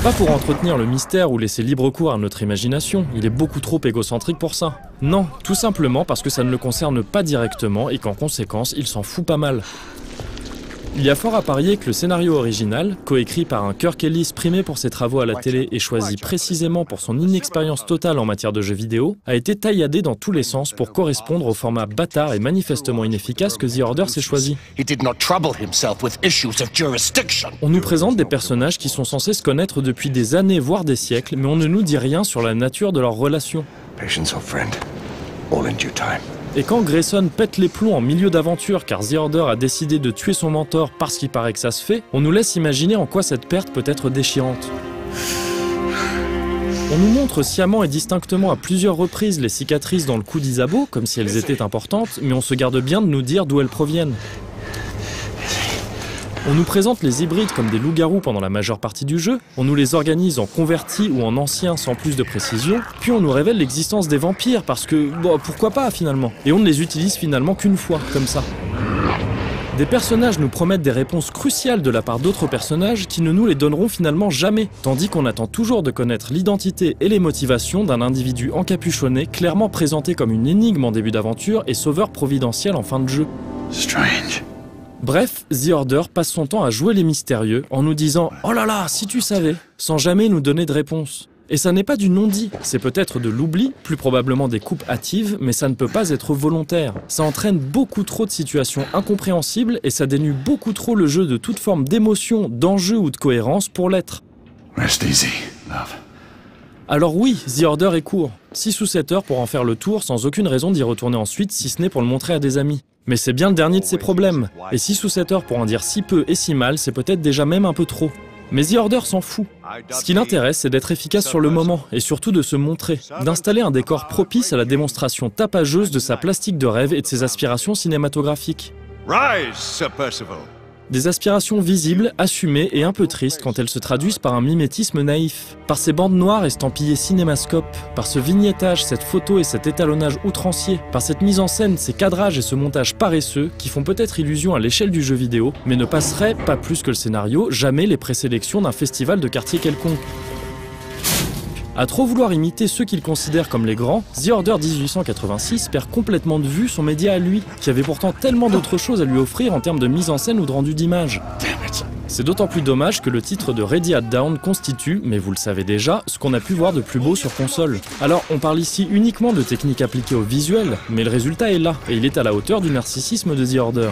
Pas pour entretenir le mystère ou laisser libre cours à notre imagination, il est beaucoup trop égocentrique pour ça. Non, tout simplement parce que ça ne le concerne pas directement et qu'en conséquence, il s'en fout pas mal. Il y a fort à parier que le scénario original, coécrit par un Kirk Ellis primé pour ses travaux à la télé et choisi précisément pour son inexpérience totale en matière de jeux vidéo, a été tailladé dans tous les sens pour correspondre au format bâtard et manifestement inefficace que The Order s'est choisi. On nous présente des personnages qui sont censés se connaître depuis des années voire des siècles, mais on ne nous dit rien sur la nature de leur relation. Patience, old friend. All in due time. Et quand Grayson pète les plombs en milieu d'aventure car The Order a décidé de tuer son mentor parce qu'il paraît que ça se fait, on nous laisse imaginer en quoi cette perte peut être déchirante. On nous montre sciemment et distinctement à plusieurs reprises les cicatrices dans le cou d'Isabeau, comme si elles étaient importantes, mais on se garde bien de nous dire d'où elles proviennent. On nous présente les hybrides comme des loups-garous pendant la majeure partie du jeu, on nous les organise en convertis ou en anciens sans plus de précision, puis on nous révèle l'existence des vampires parce que, bon, pourquoi pas finalement, et on ne les utilise finalement qu'une fois, comme ça. Des personnages nous promettent des réponses cruciales de la part d'autres personnages qui ne nous les donneront finalement jamais, tandis qu'on attend toujours de connaître l'identité et les motivations d'un individu encapuchonné clairement présenté comme une énigme en début d'aventure et sauveur providentiel en fin de jeu. Strange. Bref, The Order passe son temps à jouer les mystérieux en nous disant « Oh là là, si tu savais !» sans jamais nous donner de réponse. Et ça n'est pas du non-dit, c'est peut-être de l'oubli, plus probablement des coupes hâtives, mais ça ne peut pas être volontaire. Ça entraîne beaucoup trop de situations incompréhensibles et ça dénue beaucoup trop le jeu de toute forme d'émotion, d'enjeu ou de cohérence pour l'être. Rest easy, love. Alors oui, The Order est court. 6 ou 7 heures pour en faire le tour sans aucune raison d'y retourner ensuite si ce n'est pour le montrer à des amis. Mais c'est bien le dernier de ses problèmes. Et 6 ou 7 heures pour en dire si peu et si mal, c'est peut-être déjà même un peu trop. Mais The Order s'en fout. Ce qui l'intéresse, c'est d'être efficace sur le moment, et surtout de se montrer, d'installer un décor propice à la démonstration tapageuse de sa plastique de rêve et de ses aspirations cinématographiques. Rise, Sir Percival. Des aspirations visibles, assumées et un peu tristes quand elles se traduisent par un mimétisme naïf, par ces bandes noires estampillées cinémascope, par ce vignettage, cette photo et cet étalonnage outrancier, par cette mise en scène, ces cadrages et ce montage paresseux qui font peut-être illusion à l'échelle du jeu vidéo, mais ne passeraient, pas plus que le scénario, jamais les présélections d'un festival de quartier quelconque. À trop vouloir imiter ceux qu'il considère comme les grands, The Order 1886 perd complètement de vue son média à lui, qui avait pourtant tellement d'autres choses à lui offrir en termes de mise en scène ou de rendu d'image. C'est d'autant plus dommage que le titre de Ready at Dawn constitue, mais vous le savez déjà, ce qu'on a pu voir de plus beau sur console. Alors on parle ici uniquement de techniques appliquées au visuel, mais le résultat est là, et il est à la hauteur du narcissisme de The Order.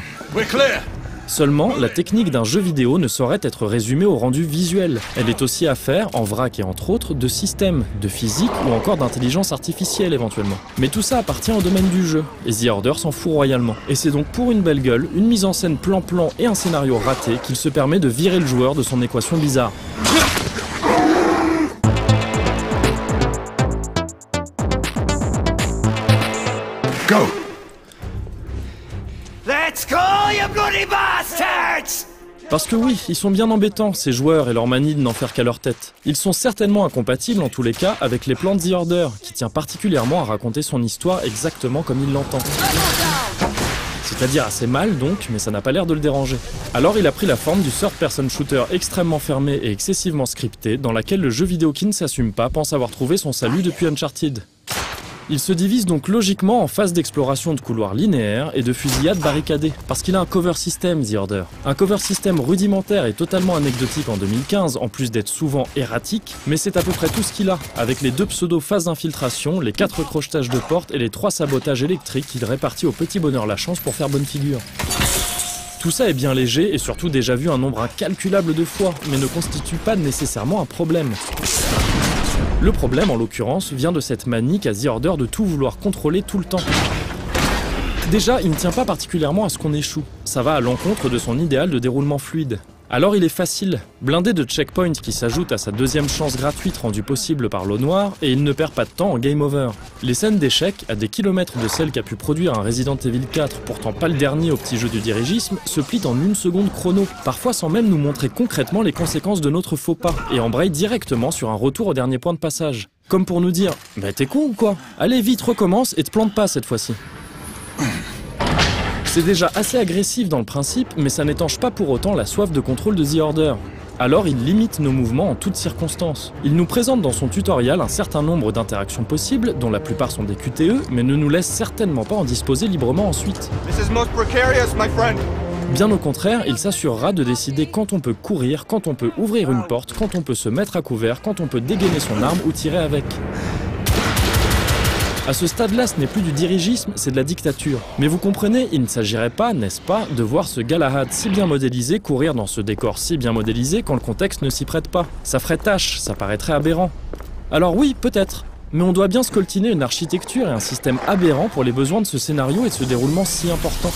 Seulement, la technique d'un jeu vidéo ne saurait être résumée au rendu visuel. Elle est aussi affaire, en vrac et entre autres, de systèmes, de physique ou encore d'intelligence artificielle éventuellement. Mais tout ça appartient au domaine du jeu, et The Order s'en fout royalement. Et c'est donc pour une belle gueule, une mise en scène plan-plan et un scénario raté qu'il se permet de virer le joueur de son équation bizarre. Go! Let's call you bloody bastards! Parce que oui, ils sont bien embêtants, ces joueurs et leur manie de n'en faire qu'à leur tête. Ils sont certainement incompatibles en tous les cas avec les plans de The Order, qui tient particulièrement à raconter son histoire exactement comme il l'entend. C'est-à-dire assez mal donc, mais ça n'a pas l'air de le déranger. Alors il a pris la forme du third-person shooter extrêmement fermé et excessivement scripté, dans laquelle le jeu vidéo qui ne s'assume pas pense avoir trouvé son salut depuis Uncharted. Il se divise donc logiquement en phases d'exploration de couloirs linéaires et de fusillades barricadées, parce qu'il a un cover system, The Order. Un cover system rudimentaire et totalement anecdotique en 2015, en plus d'être souvent erratique, mais c'est à peu près tout ce qu'il a, avec les 2 pseudo-phases d'infiltration, les 4 crochetages de portes et les 3 sabotages électriques qu'il répartit au petit bonheur la chance pour faire bonne figure. Tout ça est bien léger et surtout déjà vu un nombre incalculable de fois, mais ne constitue pas nécessairement un problème. Le problème, en l'occurrence, vient de cette manie qu'a The Order de tout vouloir contrôler tout le temps. Déjà, il ne tient pas particulièrement à ce qu'on échoue. Ça va à l'encontre de son idéal de déroulement fluide. Alors il est facile, blindé de checkpoints qui s'ajoutent à sa 2e chance gratuite rendue possible par l'eau noire, et il ne perd pas de temps en game over. Les scènes d'échecs, à des kilomètres de celles qu'a pu produire un Resident Evil 4, pourtant pas le dernier au petit jeu du dirigisme, se plient en 1 seconde chrono, parfois sans même nous montrer concrètement les conséquences de notre faux pas, et embraye directement sur un retour au dernier point de passage. Comme pour nous dire « Bah t'es con ou quoi? Allez vite, recommence et te plante pas cette fois-ci ». C'est déjà assez agressif dans le principe, mais ça n'étanche pas pour autant la soif de contrôle de The Order. Alors il limite nos mouvements en toutes circonstances. Il nous présente dans son tutoriel un certain nombre d'interactions possibles, dont la plupart sont des QTE, mais ne nous laisse certainement pas en disposer librement ensuite. Bien au contraire, il s'assurera de décider quand on peut courir, quand on peut ouvrir une porte, quand on peut se mettre à couvert, quand on peut dégainer son arme ou tirer avec. À ce stade-là, ce n'est plus du dirigisme, c'est de la dictature. Mais vous comprenez, il ne s'agirait pas, n'est-ce pas, de voir ce Galahad si bien modélisé courir dans ce décor si bien modélisé quand le contexte ne s'y prête pas. Ça ferait tâche, ça paraîtrait aberrant. Alors oui, peut-être. Mais on doit bien scoltiner une architecture et un système aberrant pour les besoins de ce scénario et de ce déroulement si important.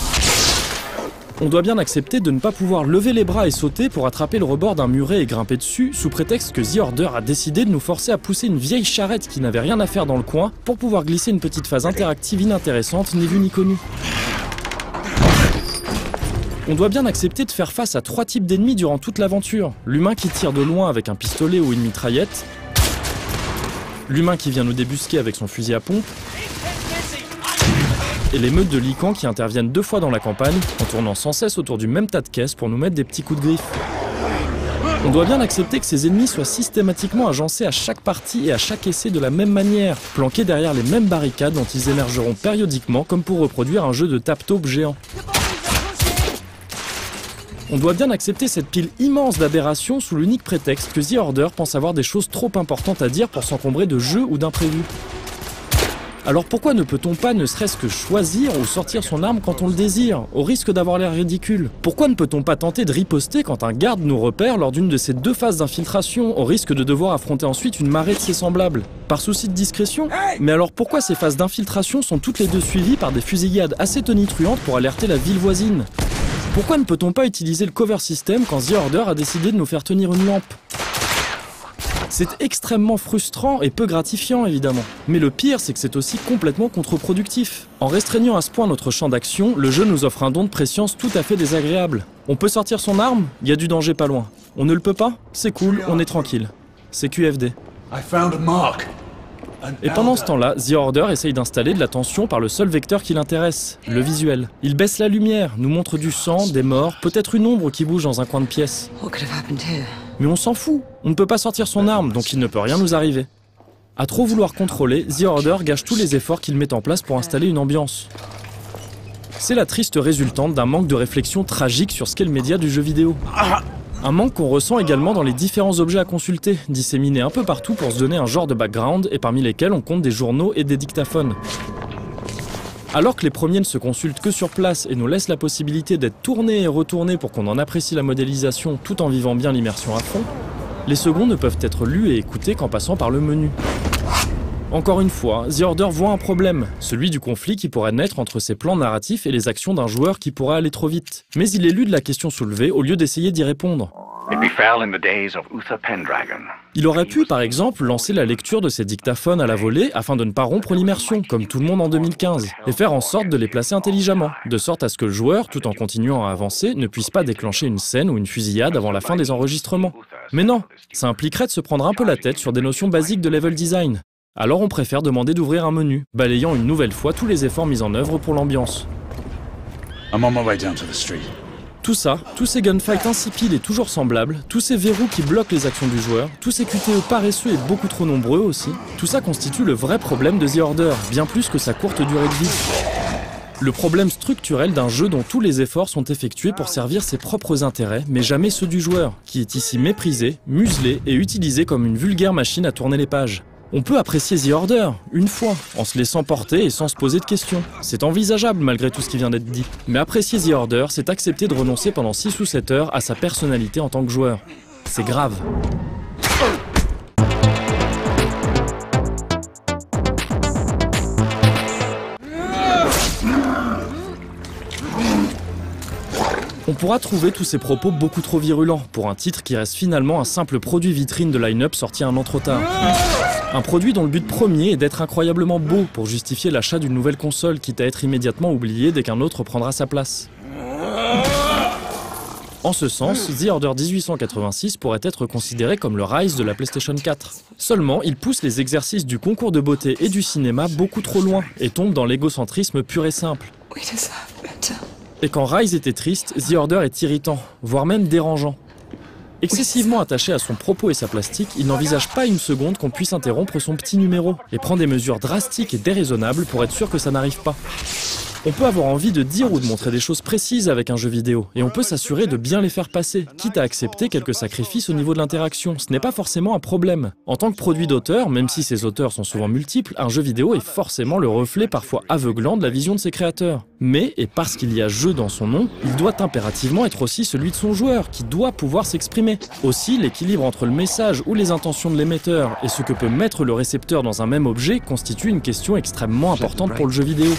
On doit bien accepter de ne pas pouvoir lever les bras et sauter pour attraper le rebord d'un muret et grimper dessus, sous prétexte que The Order a décidé de nous forcer à pousser une vieille charrette qui n'avait rien à faire dans le coin pour pouvoir glisser une petite phase interactive inintéressante, ni vue ni connue. On doit bien accepter de faire face à 3 types d'ennemis durant toute l'aventure. L'humain qui tire de loin avec un pistolet ou une mitraillette, l'humain qui vient nous débusquer avec son fusil à pompe, et les meutes de licans qui interviennent 2 fois dans la campagne, en tournant sans cesse autour du même tas de caisses pour nous mettre des petits coups de griffe. On doit bien accepter que ces ennemis soient systématiquement agencés à chaque partie et à chaque essai de la même manière, planqués derrière les mêmes barricades dont ils émergeront périodiquement comme pour reproduire un jeu de tape-taupe géant. On doit bien accepter cette pile immense d'aberrations sous l'unique prétexte que The Order pense avoir des choses trop importantes à dire pour s'encombrer de jeux ou d'imprévus. Alors pourquoi ne peut-on pas ne serait-ce que choisir ou sortir son arme quand on le désire, au risque d'avoir l'air ridicule? Pourquoi ne peut-on pas tenter de riposter quand un garde nous repère lors d'une de ces 2 phases d'infiltration, au risque de devoir affronter ensuite une marée de ses semblables? Par souci de discrétion? Mais alors pourquoi ces phases d'infiltration sont toutes les 2 suivies par des fusillades assez tonitruantes pour alerter la ville voisine? Pourquoi ne peut-on pas utiliser le cover system quand The Order a décidé de nous faire tenir une lampe? C'est extrêmement frustrant et peu gratifiant évidemment. Mais le pire, c'est que c'est aussi complètement contre-productif. En restreignant à ce point notre champ d'action, le jeu nous offre un don de préscience tout à fait désagréable. On peut sortir son arme, il y a du danger pas loin. On ne le peut pas, c'est cool, on est tranquille. C'est QFD. Et pendant ce temps-là, The Order essaye d'installer de la tension par le seul vecteur qui l'intéresse, le visuel. Il baisse la lumière, nous montre du sang, des morts, peut-être une ombre qui bouge dans un coin de pièce. Mais on s'en fout, on ne peut pas sortir son arme, donc il ne peut rien nous arriver. À trop vouloir contrôler, The Order gâche tous les efforts qu'il met en place pour installer une ambiance. C'est la triste résultante d'un manque de réflexion tragique sur ce qu'est le média du jeu vidéo. Un manque qu'on ressent également dans les différents objets à consulter, disséminés un peu partout pour se donner un genre de background et parmi lesquels on compte des journaux et des dictaphones. Alors que les premiers ne se consultent que sur place et nous laissent la possibilité d'être tournés et retournés pour qu'on en apprécie la modélisation tout en vivant bien l'immersion à fond, les seconds ne peuvent être lus et écoutés qu'en passant par le menu. Encore une fois, The Order voit un problème, celui du conflit qui pourrait naître entre ses plans narratifs et les actions d'un joueur qui pourrait aller trop vite. Mais il élude la question soulevée au lieu d'essayer d'y répondre. Il aurait pu, par exemple, lancer la lecture de ses dictaphones à la volée afin de ne pas rompre l'immersion, comme tout le monde en 2015, et faire en sorte de les placer intelligemment, de sorte à ce que le joueur, tout en continuant à avancer, ne puisse pas déclencher une scène ou une fusillade avant la fin des enregistrements. Mais non, ça impliquerait de se prendre un peu la tête sur des notions basiques de level design. Alors on préfère demander d'ouvrir un menu, balayant une nouvelle fois tous les efforts mis en œuvre pour l'ambiance. Tout ça, tous ces gunfights insipides et toujours semblables, tous ces verrous qui bloquent les actions du joueur, tous ces QTE paresseux et beaucoup trop nombreux aussi, tout ça constitue le vrai problème de The Order, bien plus que sa courte durée de vie. Le problème structurel d'un jeu dont tous les efforts sont effectués pour servir ses propres intérêts, mais jamais ceux du joueur, qui est ici méprisé, muselé et utilisé comme une vulgaire machine à tourner les pages. On peut apprécier The Order, une fois, en se laissant porter et sans se poser de questions. C'est envisageable malgré tout ce qui vient d'être dit. Mais apprécier The Order, c'est accepter de renoncer pendant 6 ou 7 heures à sa personnalité en tant que joueur. C'est grave. On pourra trouver tous ces propos beaucoup trop virulents pour un titre qui reste finalement un simple produit vitrine de line-up sorti un an trop tard. Un produit dont le but premier est d'être incroyablement beau pour justifier l'achat d'une nouvelle console, quitte à être immédiatement oublié dès qu'un autre prendra sa place. En ce sens, The Order 1886 pourrait être considéré comme le Rise de la PlayStation 4. Seulement, il pousse les exercices du concours de beauté et du cinéma beaucoup trop loin et tombe dans l'égocentrisme pur et simple. Et quand Rise était triste, The Order est irritant, voire même dérangeant. Excessivement attaché à son propos et sa plastique, il n'envisage pas une seconde qu'on puisse interrompre son petit numéro, et prend des mesures drastiques et déraisonnables pour être sûr que ça n'arrive pas. On peut avoir envie de dire ou de montrer des choses précises avec un jeu vidéo, et on peut s'assurer de bien les faire passer, quitte à accepter quelques sacrifices au niveau de l'interaction. Ce n'est pas forcément un problème. En tant que produit d'auteur, même si ces auteurs sont souvent multiples, un jeu vidéo est forcément le reflet parfois aveuglant de la vision de ses créateurs. Mais, et parce qu'il y a jeu dans son nom, il doit impérativement être aussi celui de son joueur, qui doit pouvoir s'exprimer. Aussi, l'équilibre entre le message ou les intentions de l'émetteur et ce que peut mettre le récepteur dans un même objet constitue une question extrêmement importante pour le jeu vidéo.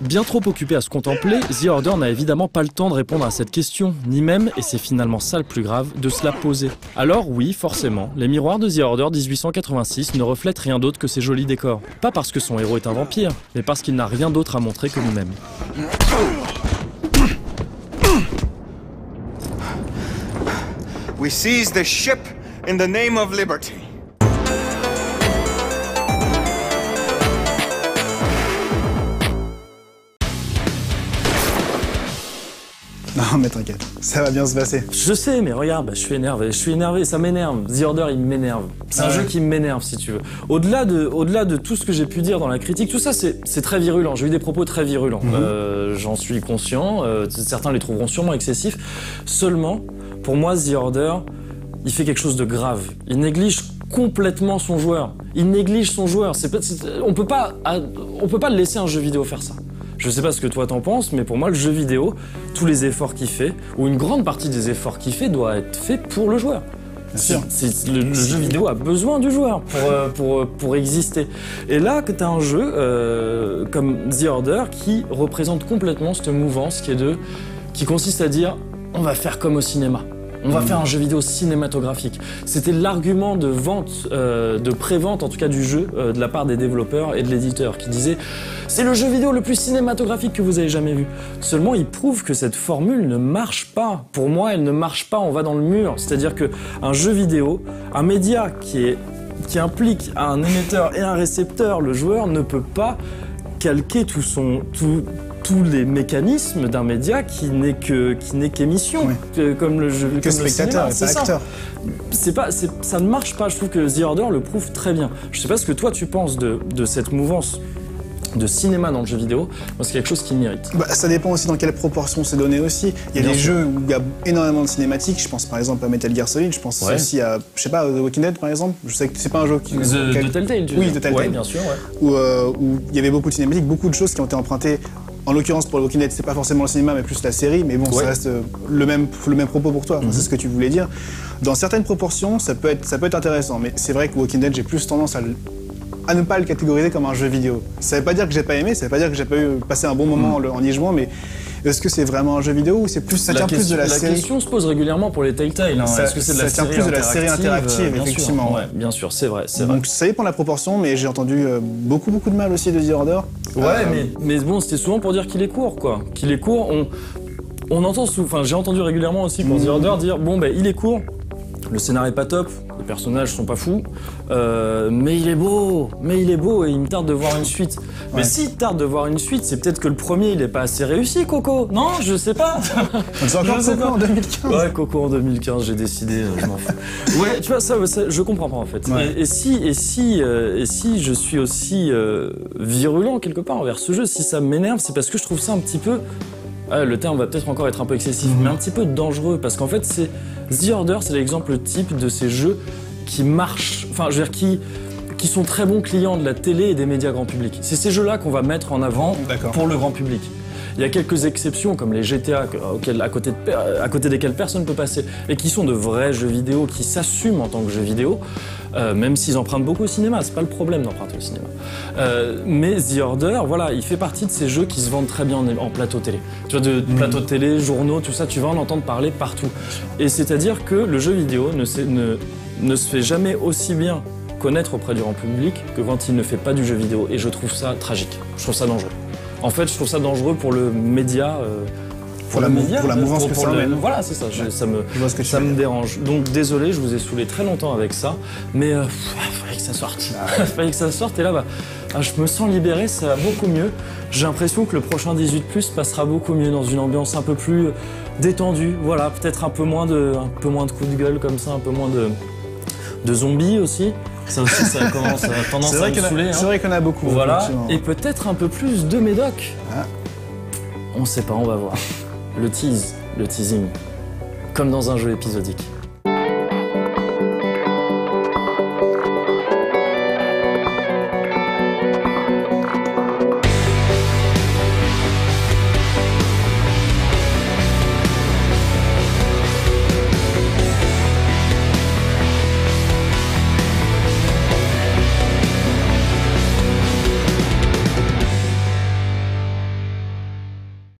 Bien trop occupé à se contempler, The Order n'a évidemment pas le temps de répondre à cette question, ni même, et c'est finalement ça le plus grave, de se la poser. Alors oui, forcément, les miroirs de The Order 1886 ne reflètent rien d'autre que ses jolis décors. Pas parce que son héros est un vampire, mais parce qu'il n'a rien d'autre à montrer que lui-même. We seize the ship in the name of liberty. Non mais t'inquiète, ça va bien se passer. Je sais, mais regarde, je suis énervé, ça m'énerve. The Order, il m'énerve. C'est un jeu qui m'énerve, si tu veux. Au-delà de tout ce que j'ai pu dire dans la critique, tout ça, c'est très virulent. J'ai eu des propos très virulents. J'en suis conscient. Certains les trouveront sûrement excessifs. Seulement, pour moi, The Order, il fait quelque chose de grave. Il néglige complètement son joueur. Il néglige son joueur. On peut pas laisser un jeu vidéo faire ça. Je sais pas ce que toi t'en penses, mais pour moi, le jeu vidéo, tous les efforts qu'il fait, ou une grande partie des efforts qu'il fait, doit être fait pour le joueur. Bien sûr. Le jeu vidéo a besoin du joueur pour exister. Et là, que t'as un jeu comme The Order qui représente complètement cette mouvance qui consiste à dire on va faire comme au cinéma. On va faire un jeu vidéo cinématographique. C'était l'argument de vente, de pré-vente en tout cas du jeu, de la part des développeurs et de l'éditeur qui disait c'est le jeu vidéo le plus cinématographique que vous avez jamais vu. Seulement, il prouve que cette formule ne marche pas. Pour moi, elle ne marche pas, on va dans le mur. C'est-à-dire qu'un jeu vidéo, un média qui implique un émetteur et un récepteur, le joueur ne peut pas calquer tout tous les mécanismes d'un média qui n'est qu'émission, comme le jeu, que spectateur, c'est acteur. Ça ne marche pas. Je trouve que The Order le prouve très bien. Je sais pas ce que toi tu penses de cette mouvance de cinéma dans le jeu vidéo. Moi, c'est quelque chose qui m'irrite. Bah, ça dépend aussi dans quelle proportion c'est donné aussi. Il y a des jeux où il y a énormément de cinématiques. Je pense par exemple à Metal Gear Solid. Je pense aussi à, je sais pas, The Walking Dead par exemple. Je sais que c'est pas un jeu qui... De Telltale, tu veux dire. Oui, de Telltale. Ouais, bien sûr, Où il y avait beaucoup de cinématiques, beaucoup de choses qui ont été empruntées. En l'occurrence, pour The Walking Dead, c'est pas forcément le cinéma, mais plus la série. Mais bon, ça reste le même propos pour toi. C'est ce que tu voulais dire. Dans certaines proportions, ça peut être intéressant. Mais c'est vrai que Walking Dead, j'ai plus tendance à ne pas le catégoriser comme un jeu vidéo. Ça veut pas dire que j'ai pas aimé, ça veut pas dire que j'ai pas eu passé un bon moment en y jouant, mais est-ce que c'est vraiment un jeu vidéo ou c'est plus ça tient plus de la série? La question se pose régulièrement pour les Telltale. Est-ce que c'est de la série interactive? Ça tient plus de la série interactive, effectivement. Ouais, bien sûr, c'est vrai. Donc ça dépend de la proportion, mais j'ai entendu beaucoup de mal aussi de The Order. Ouais, mais bon, c'était souvent pour dire qu'il est court, quoi. Qu'il est court, on entend souvent, enfin j'ai entendu régulièrement aussi pour The Order dire bon ben il est court. Le scénario est pas top, les personnages sont pas fous, mais il est beau et il me tarde de voir une suite. Mais si tarde de voir une suite, c'est peut-être que le premier il est pas assez réussi, Coco. Non, je sais pas. C'est encore Coco en 2015. Ouais, Coco en 2015, j'ai décidé, je m'en fous. Ouais, tu vois ça, je comprends pas en fait. Ouais. Et si je suis aussi virulent quelque part envers ce jeu, si ça m'énerve, c'est parce que je trouve ça un petit peu. Le terme va peut-être encore être un peu excessif, mais un petit peu dangereux, parce qu'en fait, The Order, c'est l'exemple type de ces jeux qui marchent, enfin, je veux dire, qui sont très bons clients de la télé et des médias grand public. C'est ces jeux-là qu'on va mettre en avant pour le grand public. Il y a quelques exceptions, comme les GTA, à côté desquels personne ne peut passer, et qui sont de vrais jeux vidéo, qui s'assument en tant que jeux vidéo, même s'ils empruntent beaucoup au cinéma, c'est pas le problème d'emprunter au cinéma. Mais The Order, voilà, il fait partie de ces jeux qui se vendent très bien en plateau télé. Tu vois, de plateau télé, journaux, tout ça, tu vas en entendre parler partout. Et c'est-à-dire que le jeu vidéo ne se fait jamais aussi bien connaître auprès du grand public que quand il ne fait pas du jeu vidéo. Et je trouve ça tragique, je trouve ça dangereux. En fait, je trouve ça dangereux pour le média. Pour la mouvance que ça emmène. Voilà, c'est ça, ça me dérange. Donc désolé, je vous ai saoulé très longtemps avec ça, mais fallait que ça sorte. Fallait que ça sorte, et là, je me sens libéré, ça va beaucoup mieux. J'ai l'impression que le prochain 18+ passera beaucoup mieux dans une ambiance un peu plus détendue. Voilà, peut-être un peu moins de coups de gueule comme ça, un peu moins de zombies aussi. Ça aussi, ça commence à tendance à me saouler. C'est vrai qu'on a beaucoup. Voilà, et peut-être un peu plus de médoc. On sait pas, on va voir. Le teasing, comme dans un jeu épisodique.